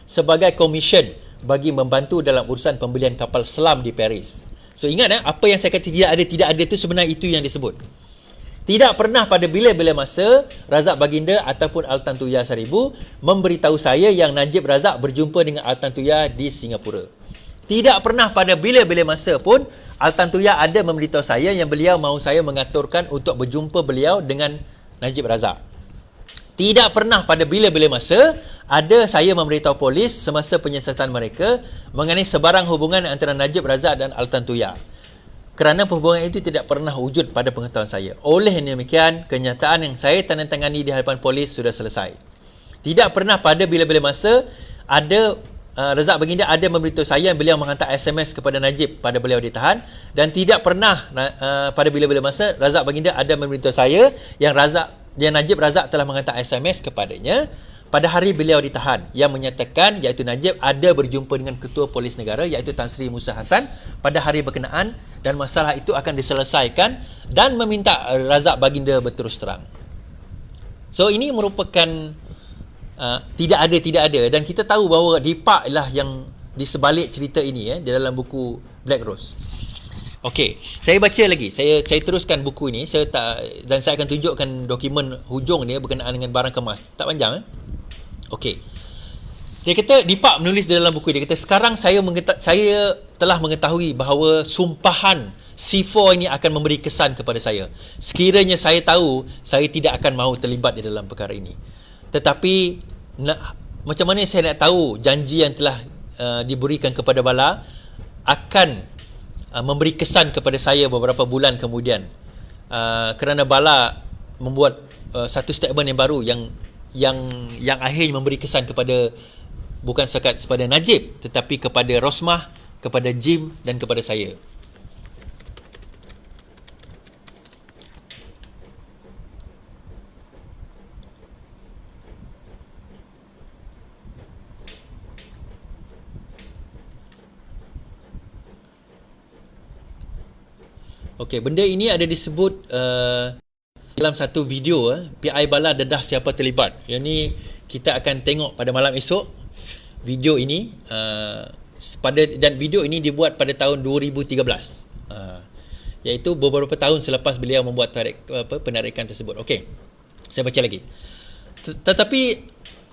sebagai komisen bagi membantu dalam urusan pembelian kapal selam di Paris. So ingat apa yang saya kata tidak ada tu sebenarnya itu yang disebut. Tidak pernah pada bila-bila masa Razak baginda ataupun Altan Tuya Syaribu memberitahu saya yang Najib Razak berjumpa dengan Altan Tuya di Singapura. Tidak pernah pada bila-bila masa pun Altan Tuya ada memberitahu saya yang beliau mahu saya mengaturkan untuk berjumpa beliau dengan Najib Razak. Tidak pernah pada bila-bila masa ada saya memberitahu polis semasa penyiasatan mereka mengenai sebarang hubungan antara Najib Razak dan Altan Tuya. Kerana hubungan itu tidak pernah wujud pada pengetahuan saya. Oleh demikian, kenyataan yang saya tandatangani di hadapan polis sudah selesai. Tidak pernah pada bila-bila masa ada Razak Baginda ada memberitahu saya beliau menghantar SMS kepada Najib pada beliau ditahan, dan tidak pernah pada bila-bila masa Razak Baginda ada memberitahu saya yang Najib Razak telah menghantar SMS kepadanya pada hari beliau ditahan yang menyatakan iaitu Najib ada berjumpa dengan Ketua Polis Negara iaitu Tan Sri Musa Hassan pada hari berkenaan dan masalah itu akan diselesaikan dan meminta Razak Baginda berterus terang. So ini merupakan tidak ada dan kita tahu bahawa Dipak lah yang di sebalik cerita ini di dalam buku Black Rose. Okey, saya baca lagi. Saya teruskan buku ini. Dan saya akan tunjukkan dokumen hujung dia berkenaan dengan barang kemas. Tak panjang Okey. Dia kata Dipak menulis di dalam buku dia kata sekarang saya telah mengetahui bahawa sumpahan C4 ini akan memberi kesan kepada saya. Sekiranya saya tahu saya tidak akan mahu terlibat di dalam perkara ini. Tetapi macam mana saya nak tahu janji yang telah diberikan kepada Bala akan memberi kesan kepada saya beberapa bulan kemudian, kerana Bala membuat satu statement yang baru yang akhirnya memberi kesan kepada bukan sekat kepada Najib tetapi kepada Rosmah, kepada Jim dan kepada saya. Okey, benda ini ada disebut dalam satu video PI Bala dedah siapa terlibat. Yang ni kita akan tengok pada malam esok video ini dan video ini dibuat pada tahun 2013. Iaitu beberapa tahun selepas beliau membuat penarikan tersebut. Okey. Saya baca lagi. Tetapi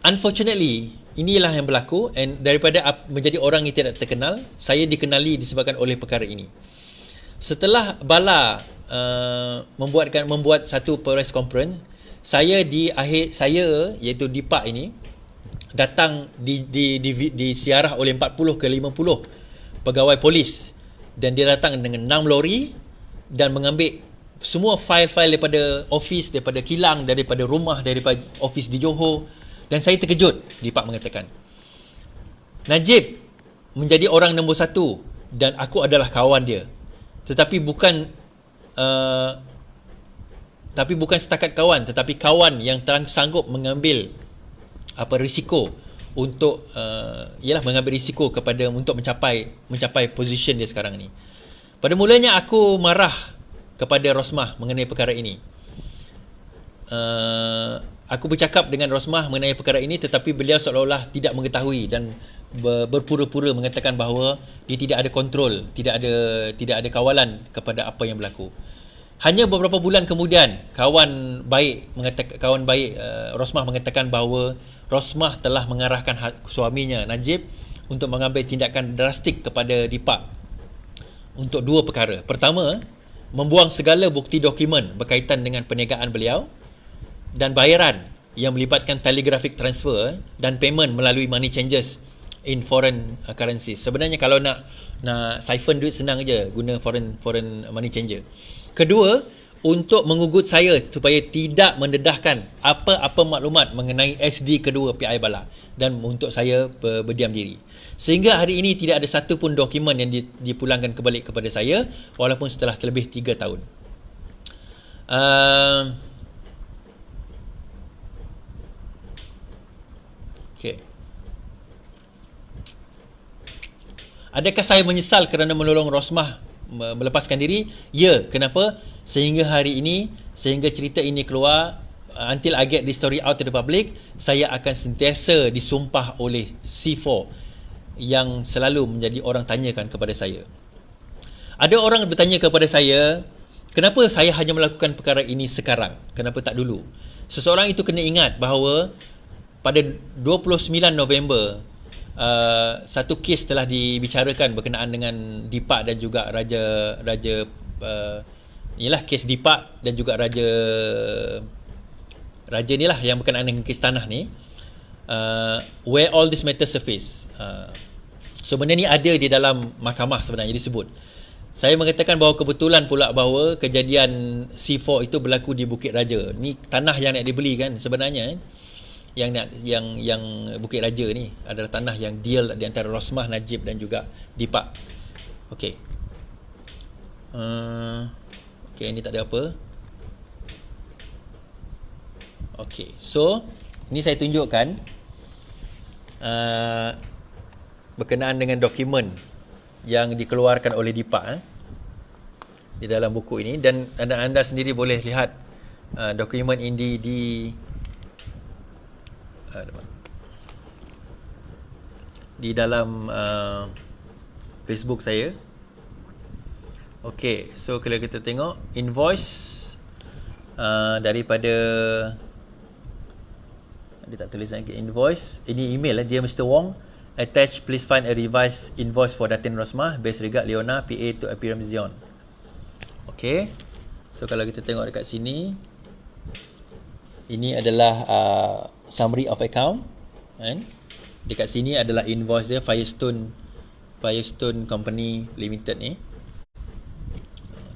unfortunately inilah yang berlaku, and daripada menjadi orang yang tidak terkenal, saya dikenali disebabkan oleh perkara ini. Setelah Bala membuat satu press conference, saya iaitu Dipak ini datang di siarah oleh 40 ke 50 pegawai polis, dan dia datang dengan 6 lori dan mengambil semua fail-fail daripada office, daripada kilang, daripada rumah, daripada office di Johor. Dan saya terkejut. Dipak mengatakan Najib menjadi orang nombor 1 dan aku adalah kawan dia. Tetapi bukan setakat kawan, tetapi kawan yang sanggup mengambil risiko untuk mengambil risiko untuk mencapai position dia sekarang ni. Pada mulanya aku marah kepada Rosmah mengenai perkara ini. Aku bercakap dengan Rosmah mengenai perkara ini, tetapi beliau seolah-olah tidak mengetahui dan berpura-pura mengatakan bahawa dia tidak ada kontrol, tidak ada kawalan kepada apa yang berlaku. Hanya beberapa bulan kemudian, kawan baik Rosmah mengatakan bahawa Rosmah telah mengarahkan suaminya Najib untuk mengambil tindakan drastik kepada Dipak untuk dua perkara. Pertama, membuang segala bukti dokumen berkaitan dengan perniagaan beliau dan bayaran yang melibatkan telegraphic transfer dan payment melalui money changes in foreign currencies. Sebenarnya kalau nak siphon duit senang je guna foreign money changer. Kedua, untuk mengugut saya supaya tidak mendedahkan apa-apa maklumat mengenai SD kedua PI Bala dan untuk saya berdiam diri. Sehingga hari ini tidak ada satu pun dokumen yang dipulangkan kembali kepada saya walaupun setelah terlebih 3 tahun. Okay. Adakah saya menyesal kerana menolong Rosmah melepaskan diri? Ya, kenapa? Sehingga hari ini, sehingga cerita ini keluar, until I get this story out to the public, saya akan sentiasa disumpah oleh C4 yang selalu menjadi orang tanyakan kepada saya. Ada orang bertanya kepada saya, kenapa saya hanya melakukan perkara ini sekarang? Kenapa tak dulu? Seseorang itu kena ingat bahawa pada 29 November satu kes telah dibicarakan berkenaan dengan Dipak dan juga Raja inilah kes Dipak dan juga Raja ni lah yang berkenaan dengan kes tanah ni, where all this matter surface. So benda ni ada di dalam mahkamah sebenarnya disebut. Saya mengatakan bahawa kebetulan pula bahawa kejadian C4 itu berlaku di Bukit Raja. Ni tanah yang nak dibeli kan sebenarnya. Yang Bukit Raja ni adalah tanah yang deal di antara Rosmah, Najib dan juga Dipak. Okey. Okey, ni tak ada apa. Okey. So, ni saya tunjukkan berkenaan dengan dokumen yang dikeluarkan oleh Dipak di dalam buku ini, dan anda sendiri boleh lihat dokumen ini di dalam Facebook saya. Okey, so kalau kita tengok invoice daripada, dia tak tulis lagi invoice, ini email dia Mr. Wong, attach please find a revised invoice for Datin Rosmah, best regard Leona, PA to Apiram Zion. Okey, so kalau kita tengok dekat sini, ini adalah summary of account kan. Dekat sini adalah invoice dia, Firestone Company Limited ni.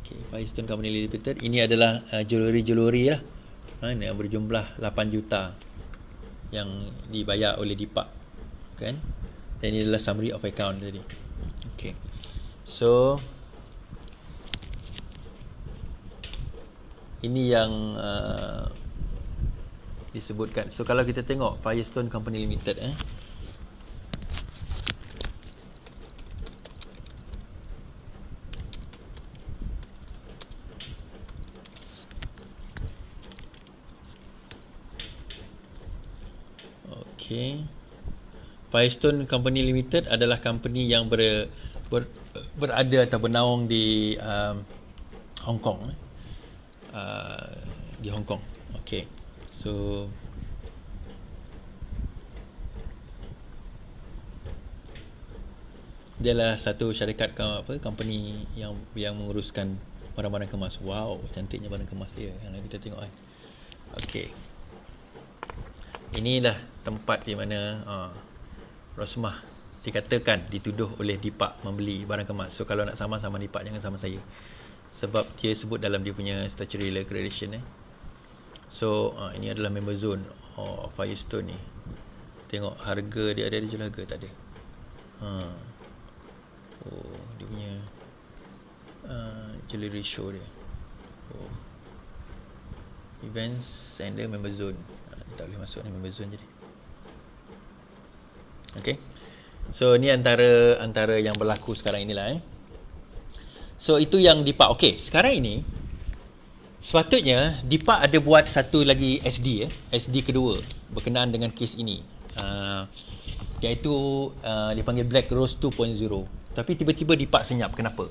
Okey, Firestone Company Limited. Ini adalah jewelry lah. Yang berjumlah 8 juta yang dibayar oleh Dipak kan. Dan ini adalah summary of account tadi. Okey. So ini yang disebutkan. So kalau kita tengok Firestone Company Limited Okey. Firestone Company Limited adalah company yang berada atau bernaung di Hong Kong. Di Hong Kong. Okey. So dia adalah satu syarikat company yang menguruskan barang-barang kemas. Wow, cantiknya barang kemas dia yang kita tengok kan. Okey. Inilah tempat di mana Rosmah dikatakan dituduh oleh Dipak membeli barang kemas. So kalau nak sama Dipak, jangan sama saya. Sebab dia sebut dalam dia punya statutory accreditation So ini adalah member zone Firestone ni. Tengok harga dia, ada jual harga tak ada. Dia punya jewelry show dia. Events center member zone. Tak boleh masuk ni member zone jadi. Okay. So ni antara yang berlaku sekarang inilah So itu yang Dipak. Okay, sekarang ini sepatutnya Dipak ada buat satu lagi SD SD kedua berkenaan dengan kes ini, iaitu dipanggil Black Rose 2.0. Tapi tiba-tiba Dipak senyap. Kenapa?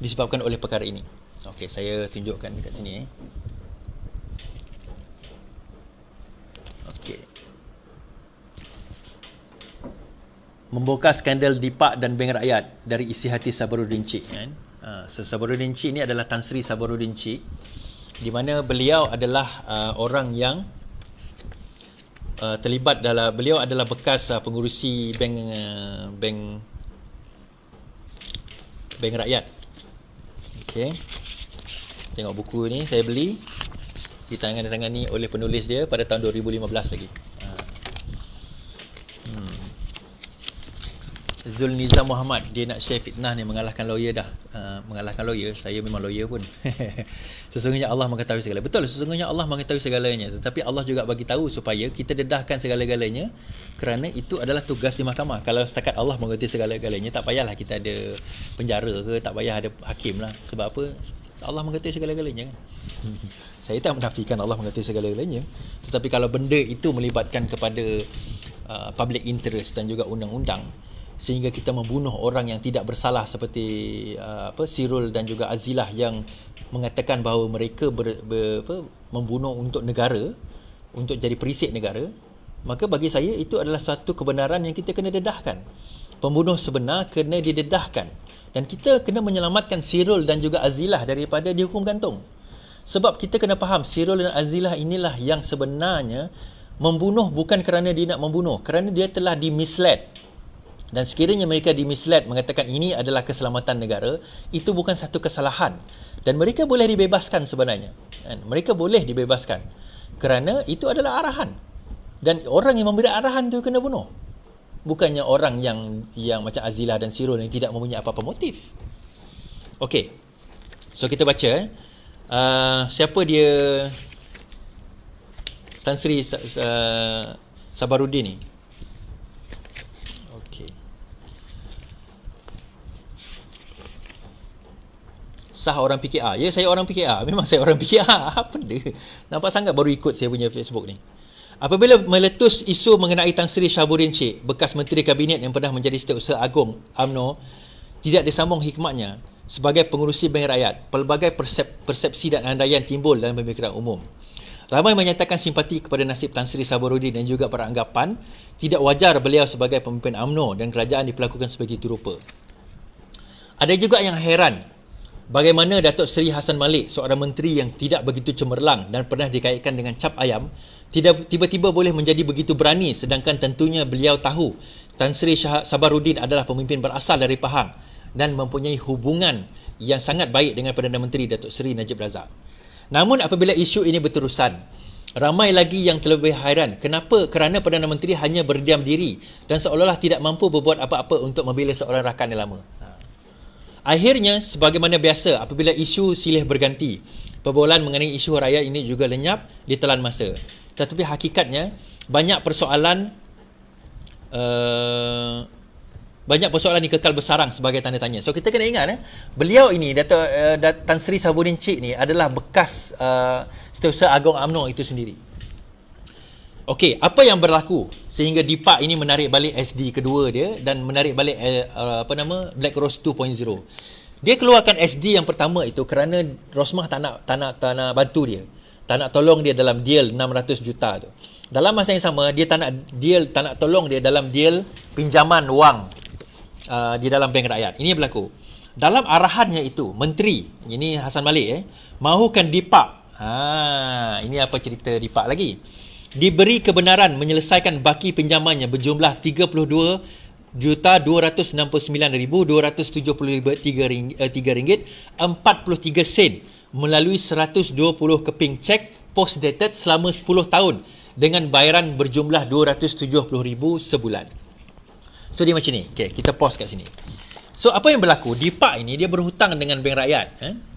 Disebabkan oleh perkara ini. Okey, saya tunjukkan dekat sini Okey. Membongkar skandal Dipak dan Bank Rakyat dari isi hati Sabaruddin Cik kan. So Sabaruddin Cik ni adalah Tan Sri Sabaruddin Cik, di mana beliau adalah orang yang terlibat dalam, beliau adalah bekas pengurusi bank rakyat. Okey. Tengok buku ni saya beli, ditangani oleh penulis dia pada tahun 2015 lagi. Zul Nizam Muhammad, dia nak share fitnah ni, mengalahkan lawyer dah. Mengalahkan lawyer, saya memang lawyer pun. Sesungguhnya Allah mengetahui segala. Betul, sesungguhnya Allah mengetahui segalanya. Tetapi Allah juga bagi tahu supaya kita dedahkan segala-galanya, kerana itu adalah tugas di mahkamah. Kalau setakat Allah mengerti segala-galanya, tak payahlah kita ada penjara ke, tak payah ada hakim lah. Sebab apa? Allah mengerti segala-galanya. Saya tak menafikan Allah mengerti segala-galanya. Tetapi kalau benda itu melibatkan kepada public interest dan juga undang-undang, sehingga kita membunuh orang yang tidak bersalah seperti Sirul dan juga Azilah yang mengatakan bahawa mereka membunuh untuk negara, untuk jadi perisik negara, maka bagi saya itu adalah satu kebenaran yang kita kena dedahkan. Pembunuh sebenar kena didedahkan. Dan kita kena menyelamatkan Sirul dan juga Azilah daripada dihukum gantung. Sebab kita kena faham, Sirul dan Azilah inilah yang sebenarnya membunuh bukan kerana dia nak membunuh, kerana dia telah di-misled. Dan sekiranya mereka di-misled mengatakan ini adalah keselamatan negara, itu bukan satu kesalahan. Dan mereka boleh dibebaskan sebenarnya. Mereka boleh dibebaskan. Kerana itu adalah arahan. Dan orang yang memberi arahan tu kena bunuh. Bukannya orang yang macam Azilah dan Sirul yang tidak mempunyai apa-apa motif. Okey. So kita baca siapa dia Tan Sri Sabaruddin ni. Okey. Sah orang PKR. Ya, saya orang PKR. Memang saya orang PKR. Apa dia? Nampak sangat baru ikut saya punya Facebook ni. Apabila meletus isu mengenai Tan Sri Sahabuddin Sheikh, bekas Menteri Kabinet yang pernah menjadi Setiausaha Agung UMNO, tidak disambung hikmatnya sebagai pengurusi bank rakyat, pelbagai persepsi dan andaian timbul dalam pemikiran umum. Ramai menyatakan simpati kepada nasib Tan Sri Sabaruddin dan juga beranggapan tidak wajar beliau sebagai pemimpin UMNO dan kerajaan diperlakukan sebegitu rupa. Ada juga yang heran bagaimana Datuk Seri Hassan Malik, seorang menteri yang tidak begitu cemerlang dan pernah dikaitkan dengan cap ayam, tiba-tiba boleh menjadi begitu berani, sedangkan tentunya beliau tahu Tan Sri Sabaruddin adalah pemimpin berasal dari Pahang dan mempunyai hubungan yang sangat baik dengan Perdana Menteri Datuk Seri Najib Razak. Namun apabila isu ini berterusan, ramai lagi yang terlebih hairan kerana Perdana Menteri hanya berdiam diri dan seolah-olah tidak mampu berbuat apa-apa untuk membela seorang rakan yang lama. Akhirnya, sebagaimana biasa apabila isu silih berganti, perbualan mengenai isu rakyat ini juga lenyap ditelan masa. Tetapi hakikatnya banyak persoalan ni kekal bersarang sebagai tanda tanya. So kita kena ingat beliau ini Tan Sri Sahabuddin Sheikh ni adalah bekas Setiausaha Agung UMNO itu sendiri. Okey, apa yang berlaku sehingga DIPAK ini menarik balik SD kedua dia dan menarik balik Black Rose 2.0. Dia keluarkan SD yang pertama itu kerana Rosmah tak nak bantu dia. Tak nak tolong dia dalam deal 600 juta tu. Dalam masa yang sama, dia tak nak tolong dia dalam deal pinjaman wang di dalam bank rakyat. Ini yang berlaku. Dalam arahannya itu, menteri, ini Hassan Malik mahukan DIPAK. Ini apa cerita DIPAK lagi? Diberi kebenaran menyelesaikan baki pinjamannya berjumlah RM32,299,273.43 melalui 120 keping cek post dated selama 10 tahun dengan bayaran berjumlah RM270,000 sebulan. So dia macam ni. Okay, kita pause kat sini. So apa yang berlaku? DIPAK ini dia berhutang dengan bank rakyat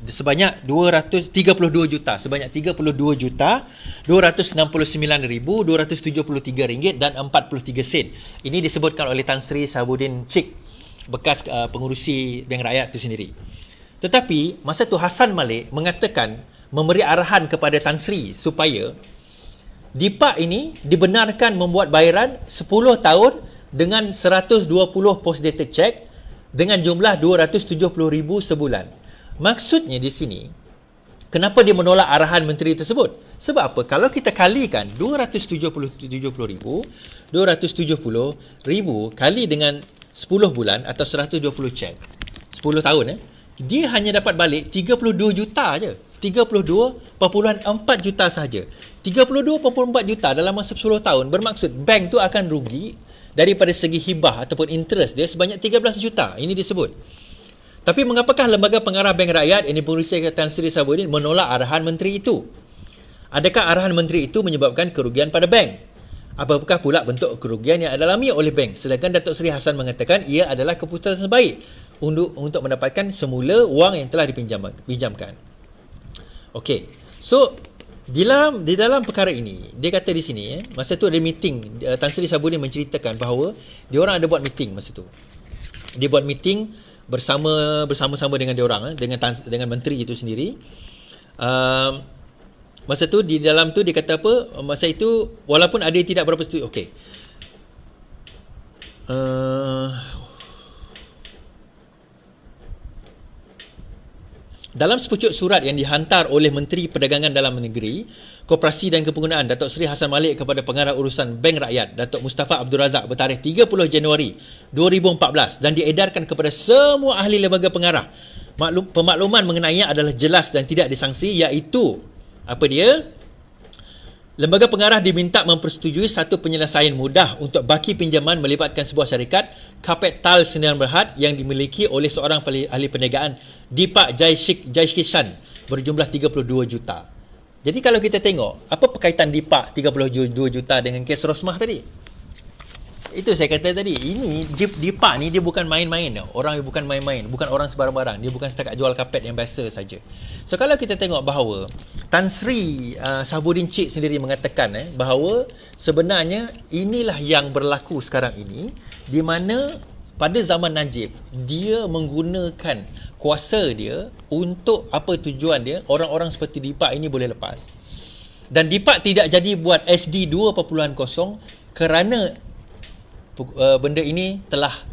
sebanyak 32 juta, sebanyak 32 juta 269,273 ringgit dan 43 sen. Ini disebutkan oleh Tan Sri Sahabuddin Sheikh, bekas pengurusi bank rakyat itu sendiri. Tetapi masa tu Hassan Malik mengatakan, memberi arahan kepada Tan Sri supaya DIPAK ini dibenarkan membuat bayaran 10 tahun dengan 120 post dated check dengan jumlah 270,000 sebulan. Maksudnya di sini, kenapa dia menolak arahan menteri tersebut? Sebab apa? Kalau kita kalikan 270,000 kali dengan 10 bulan atau 120 cek 10 tahun dia hanya dapat balik 32 juta je. 32.4 juta sahaja. 32.4 juta dalam masa 10 tahun bermaksud bank tu akan rugi daripada segi hibah ataupun interest dia sebanyak 13 juta. Ini disebut. Tapi mengapakah Lembaga Pengarah Bank Rakyat yang dipengurusi Tan Sri Sahabuddin menolak arahan menteri itu? Adakah arahan menteri itu menyebabkan kerugian pada bank? Apakah pula bentuk kerugian yang dialami oleh bank? Sedangkan Datuk Seri Hassan mengatakan ia adalah keputusan terbaik untuk mendapatkan semula wang yang telah dipinjamkan. Okey. So di dalam perkara ini, dia kata di sini masa tu ada meeting, Tan Sri Sahabuddin menceritakan bahawa dia orang ada buat meeting masa tu. Dia buat meeting bersama-sama dengan dia orang dengan menteri itu sendiri. Masa tu di dalam tu dia kata apa? Masa itu walaupun ada yang tidak berapa setuju. Okey. Dalam sepucuk surat yang dihantar oleh Menteri Perdagangan Dalam Negeri, Koperasi dan Kepenggunaan Datuk Seri Hassan Malik kepada Pengarah Urusan Bank Rakyat Datuk Mustafa Abdul Razak bertarikh 30 Januari 2014 dan diedarkan kepada semua ahli lembaga pengarah. Pemakluman mengenainya adalah jelas dan tidak disangsi, iaitu apa dia? Lembaga pengarah diminta mempersetujui satu penyelesaian mudah untuk baki pinjaman melibatkan sebuah syarikat Kapital Sdn Bhd yang dimiliki oleh seorang ahli perniagaan Deepak Jaiskishan berjumlah 32 juta. Jadi kalau kita tengok, apa berkaitan Deepak 32 juta dengan kes Rosmah tadi? Itu saya kata tadi, ini Deepak ni dia bukan main-main tau. Orang bukan main-main, bukan orang sebarang-barang. Dia bukan setakat jual kapet yang biasa saja. So kalau kita tengok bahawa Tan Sri Shahbuddin Cik sendiri mengatakan bahawa sebenarnya inilah yang berlaku sekarang ini, di mana pada zaman Najib dia menggunakan kuasa dia untuk apa tujuan dia, orang-orang seperti Deepak ini boleh lepas. Dan Deepak tidak jadi buat SD 2.0 kerana benda ini telah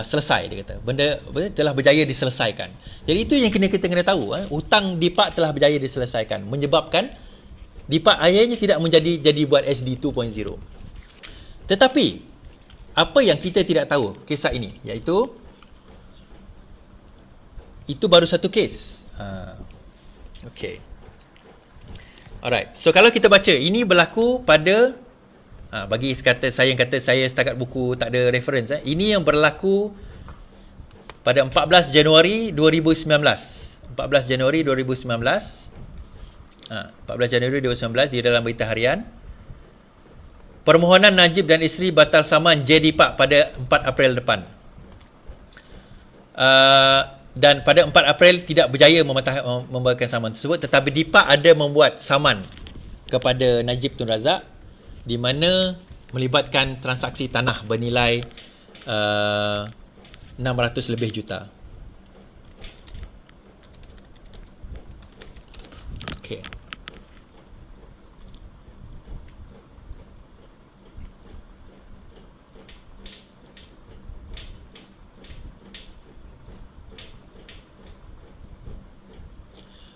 selesai, dia kata. Benda telah berjaya diselesaikan. Jadi itu yang kita kena tahu. Hutang Deepak telah berjaya diselesaikan, menyebabkan Deepak akhirnya tidak jadi buat SD 2.0. Tetapi apa yang kita tidak tahu kisah ini, iaitu itu baru satu kes. Okay. Alright. So kalau kita baca, ini berlaku pada bagi saya yang kata saya setakat buku tak ada reference, ini yang berlaku pada 14 Januari 2019. 14 Januari 2019. 14 Januari 2019 di dalam berita harian. Permohonan Najib dan isteri batal saman J. Deepak pada 4 April depan. Dan pada 4 April tidak berjaya membatalkan saman tersebut, tetapi Deepak ada membuat saman kepada Najib Tun Razak di mana melibatkan transaksi tanah bernilai 600 lebih juta. Okey.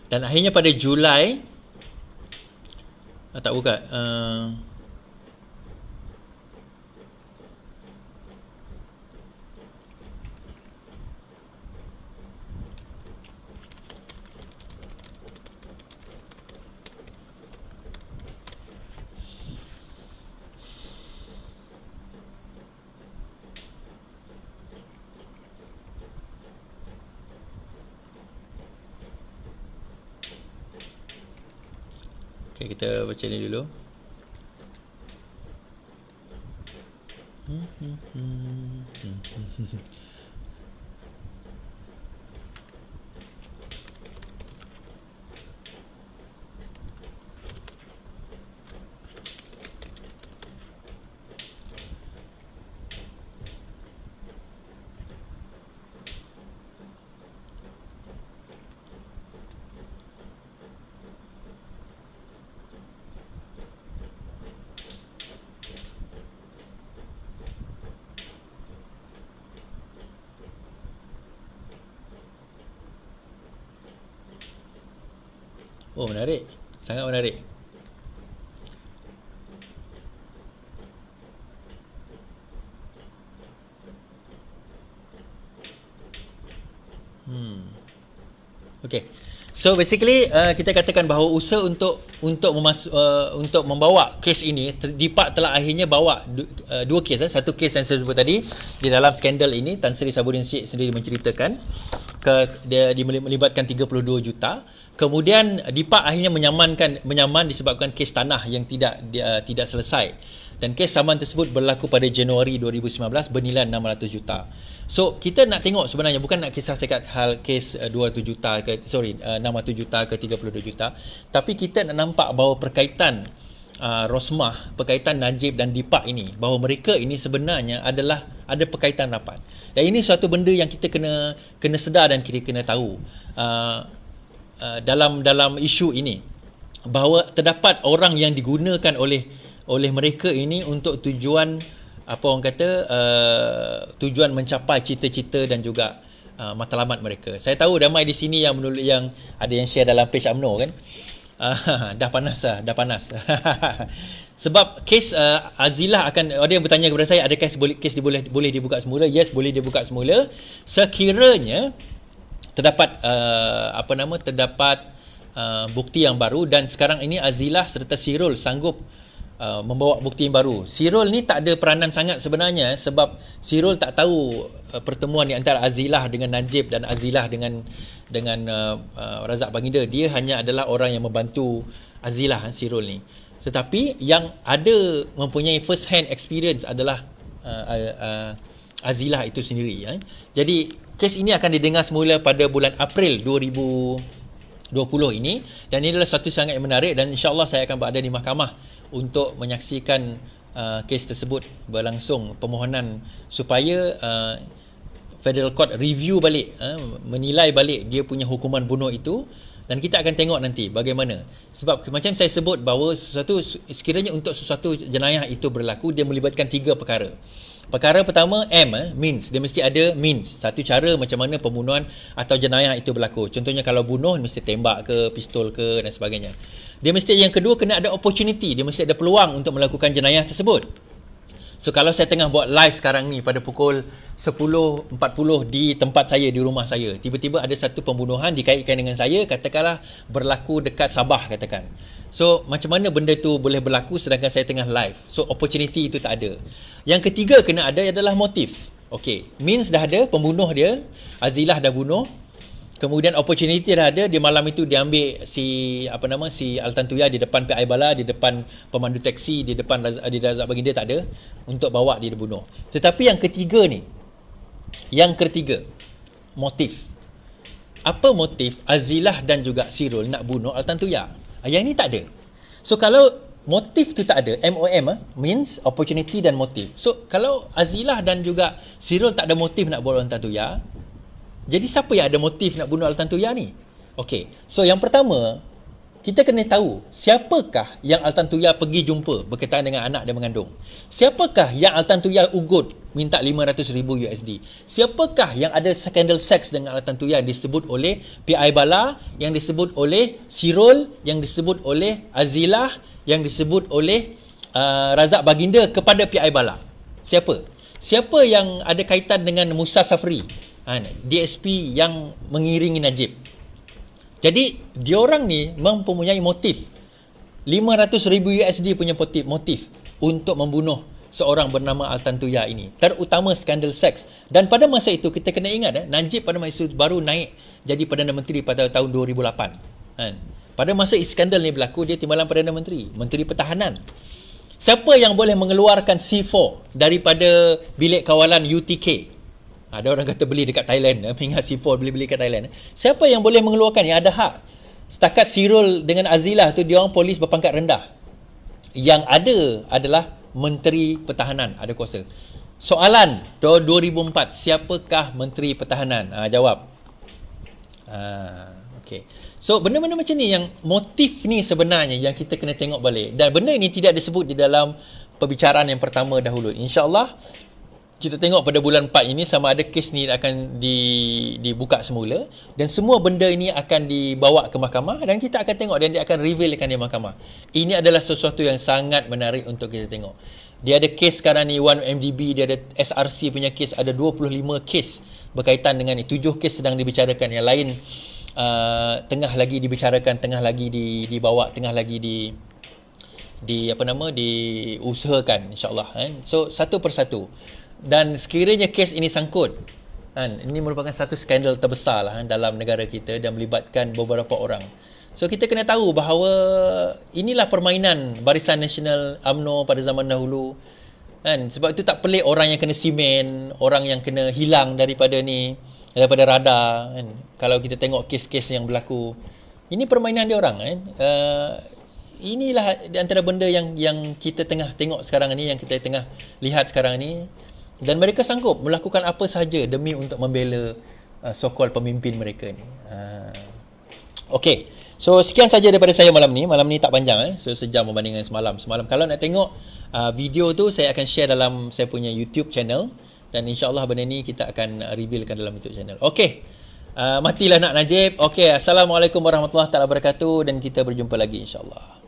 Dan akhirnya pada Julai tak buka kita baca ni dulu. Oh, menarik. Sangat menarik. Okay. So basically kita katakan bahawa usaha untuk membawa kes ini, Deepak telah akhirnya bawa dua kes. Satu kes yang saya sebut tadi, di dalam skandal ini Tan Sri Shahbuddin Cik sendiri menceritakan dia melibatkan 32 juta. Kemudian Deepak akhirnya menyaman disebabkan kes tanah yang tidak selesai. Dan kes saman tersebut berlaku pada Januari 2019 bernilai 600 juta. So kita nak tengok sebenarnya bukan nak kisah dekat hal kes 200 juta ke 600 juta ke 32 juta, tapi kita nak nampak bahawa perkaitan Rosmah, perkaitan Najib dan Deepak ini, bahawa mereka ini sebenarnya ada perkaitan rapat. Dan ini suatu benda yang kita kena sedar dan kita kena tahu dalam isu ini, bahawa terdapat orang yang digunakan oleh mereka ini untuk tujuan tujuan mencapai cita-cita dan juga matlamat mereka. Saya tahu ramai di sini yang menulis, yang ada yang share dalam page UMNO kan. Dah panas. Sebab kes Azilah akan, ada yang bertanya kepada saya, adakah kes boleh dibuka semula? Yes, boleh dibuka semula sekiranya terdapat bukti yang baru, dan sekarang ini Azilah serta Sirul sanggup membawa bukti yang baru. Sirul ni tak ada peranan sangat sebenarnya, sebab Sirul tak tahu pertemuan di antara Azilah dengan Najib dan Azilah dengan Razak Baginda. Dia hanya adalah orang yang membantu Azilah, Sirul ni. Tetapi yang ada mempunyai first hand experience adalah Azilah itu sendiri. Jadi kes ini akan didengar semula pada bulan April 2020 ini, dan ini adalah satu sangat yang menarik, dan insya-Allah saya akan berada di mahkamah untuk menyaksikan kes tersebut berlangsung, permohonan supaya Federal Court review balik, menilai balik dia punya hukuman bunuh itu, dan kita akan tengok nanti bagaimana. Sebab macam saya sebut bahawa sekiranya untuk sesuatu jenayah itu berlaku, dia melibatkan 3 perkara. Perkara pertama, means. Dia mesti ada means, satu cara macam mana pembunuhan atau jenayah itu berlaku. Contohnya kalau bunuh, mesti tembak ke, pistol ke dan sebagainya. Dia mesti, yang kedua, kena ada opportunity. Dia mesti ada peluang untuk melakukan jenayah tersebut. So kalau saya tengah buat live sekarang ni pada pukul 10.40 di tempat saya, di rumah saya, tiba-tiba ada satu pembunuhan dikaitkan dengan saya, katakanlah berlaku dekat Sabah katakan. So macam mana benda tu boleh berlaku sedangkan saya tengah live? So opportunity itu tak ada. Yang ketiga kena ada adalah motif. Okey, means dah ada, pembunuh dia, Azilah dah bunuh. Kemudian opportunity dah ada, di malam itu dia ambil si Altantuya di depan PI Bala, di depan pemandu taksi, di depan Razak Baginda, tak ada, untuk bawa dia dibunuh. Tetapi yang ketiga, motif. Apa motif Azilah dan juga Sirul nak bunuh Altantuya? Yang ini tak ada. So kalau motif tu tak ada, MOM, means, opportunity dan motif. So kalau Azilah dan juga Sirul tak ada motif nak bunuh Altantuya, jadi siapa yang ada motif nak bunuh Altantuya ni? Okey. So yang pertama, kita kena tahu siapakah yang Altantuya pergi jumpa berkaitan dengan anak dia mengandung. Siapakah yang Altantuya ugut minta 500,000 USD? Siapakah yang ada skandal seks dengan Altantuya yang disebut oleh PI Bala, yang disebut oleh Sirul, yang disebut oleh Azilah, yang disebut oleh Razak Baginda kepada PI Bala? Siapa? Siapa yang ada kaitan dengan Musa Safri, DSP yang mengiringi Najib? Jadi diorang ni mempunyai motif, 500,000 USD punya motif untuk membunuh seorang bernama Altantuya ini, terutama skandal seks. Dan pada masa itu kita kena ingat, Najib pada masa itu baru naik jadi Perdana Menteri pada tahun 2008. Pada masa skandal ni berlaku, dia timbalan Perdana Menteri, Menteri Pertahanan. Siapa yang boleh mengeluarkan C4 daripada bilik kawalan UTK? Ada orang kata beli dekat Thailand, ingat C4 beli kat Thailand. Siapa yang boleh mengeluarkan, yang ada hak? Setakat Sirul dengan Azilah tu, dia orang polis berpangkat rendah. Yang ada adalah Menteri Pertahanan ada kuasa. Soalan 2004, siapakah Menteri Pertahanan? Jawab. Okey. So benda-benda macam ni, yang motif ni sebenarnya yang kita kena tengok balik. Dan benda ni tidak disebut di dalam perbicaraan yang pertama dahulu. InsyaAllah kita tengok pada bulan 4 ini sama ada kes ni akan dibuka semula, dan semua benda ini akan dibawa ke mahkamah, dan kita akan tengok, dan dia akan revealkan di mahkamah. Ini adalah sesuatu yang sangat menarik untuk kita tengok. Dia ada kes sekarang ni 1MDB, dia ada SRC punya kes, ada 25 kes berkaitan dengan ni. 7 kes sedang dibicarakan, yang lain tengah lagi dibicarakan, tengah lagi dibawa, tengah lagi diusahakan, insyaAllah. So satu persatu. Dan sekiranya kes ini sangkut, ini merupakan satu skandal terbesar dalam negara kita dan melibatkan beberapa orang. So kita kena tahu bahawa inilah permainan Barisan Nasional UMNO pada zaman dahulu. Sebab itu tak pelik orang yang kena simen, orang yang kena hilang daripada radar. Kalau kita tengok kes-kes yang berlaku, ini permainan dia orang. Inilah di antara benda yang kita tengah tengok sekarang ni, yang kita tengah lihat sekarang ni. Dan mereka sanggup melakukan apa sahaja demi untuk membela so-called pemimpin mereka ni. Okey. So sekian saja daripada saya malam ni. Malam ni tak panjang. So sejam berbanding dengan semalam. Semalam kalau nak tengok video tu, saya akan share dalam saya punya YouTube channel. dan insya-Allah benda ni kita akan revealkan dalam YouTube channel. Okey. Matilah nak Najib. Okey, assalamualaikum warahmatullahi wabarakatuh dan kita berjumpa lagi insya-Allah.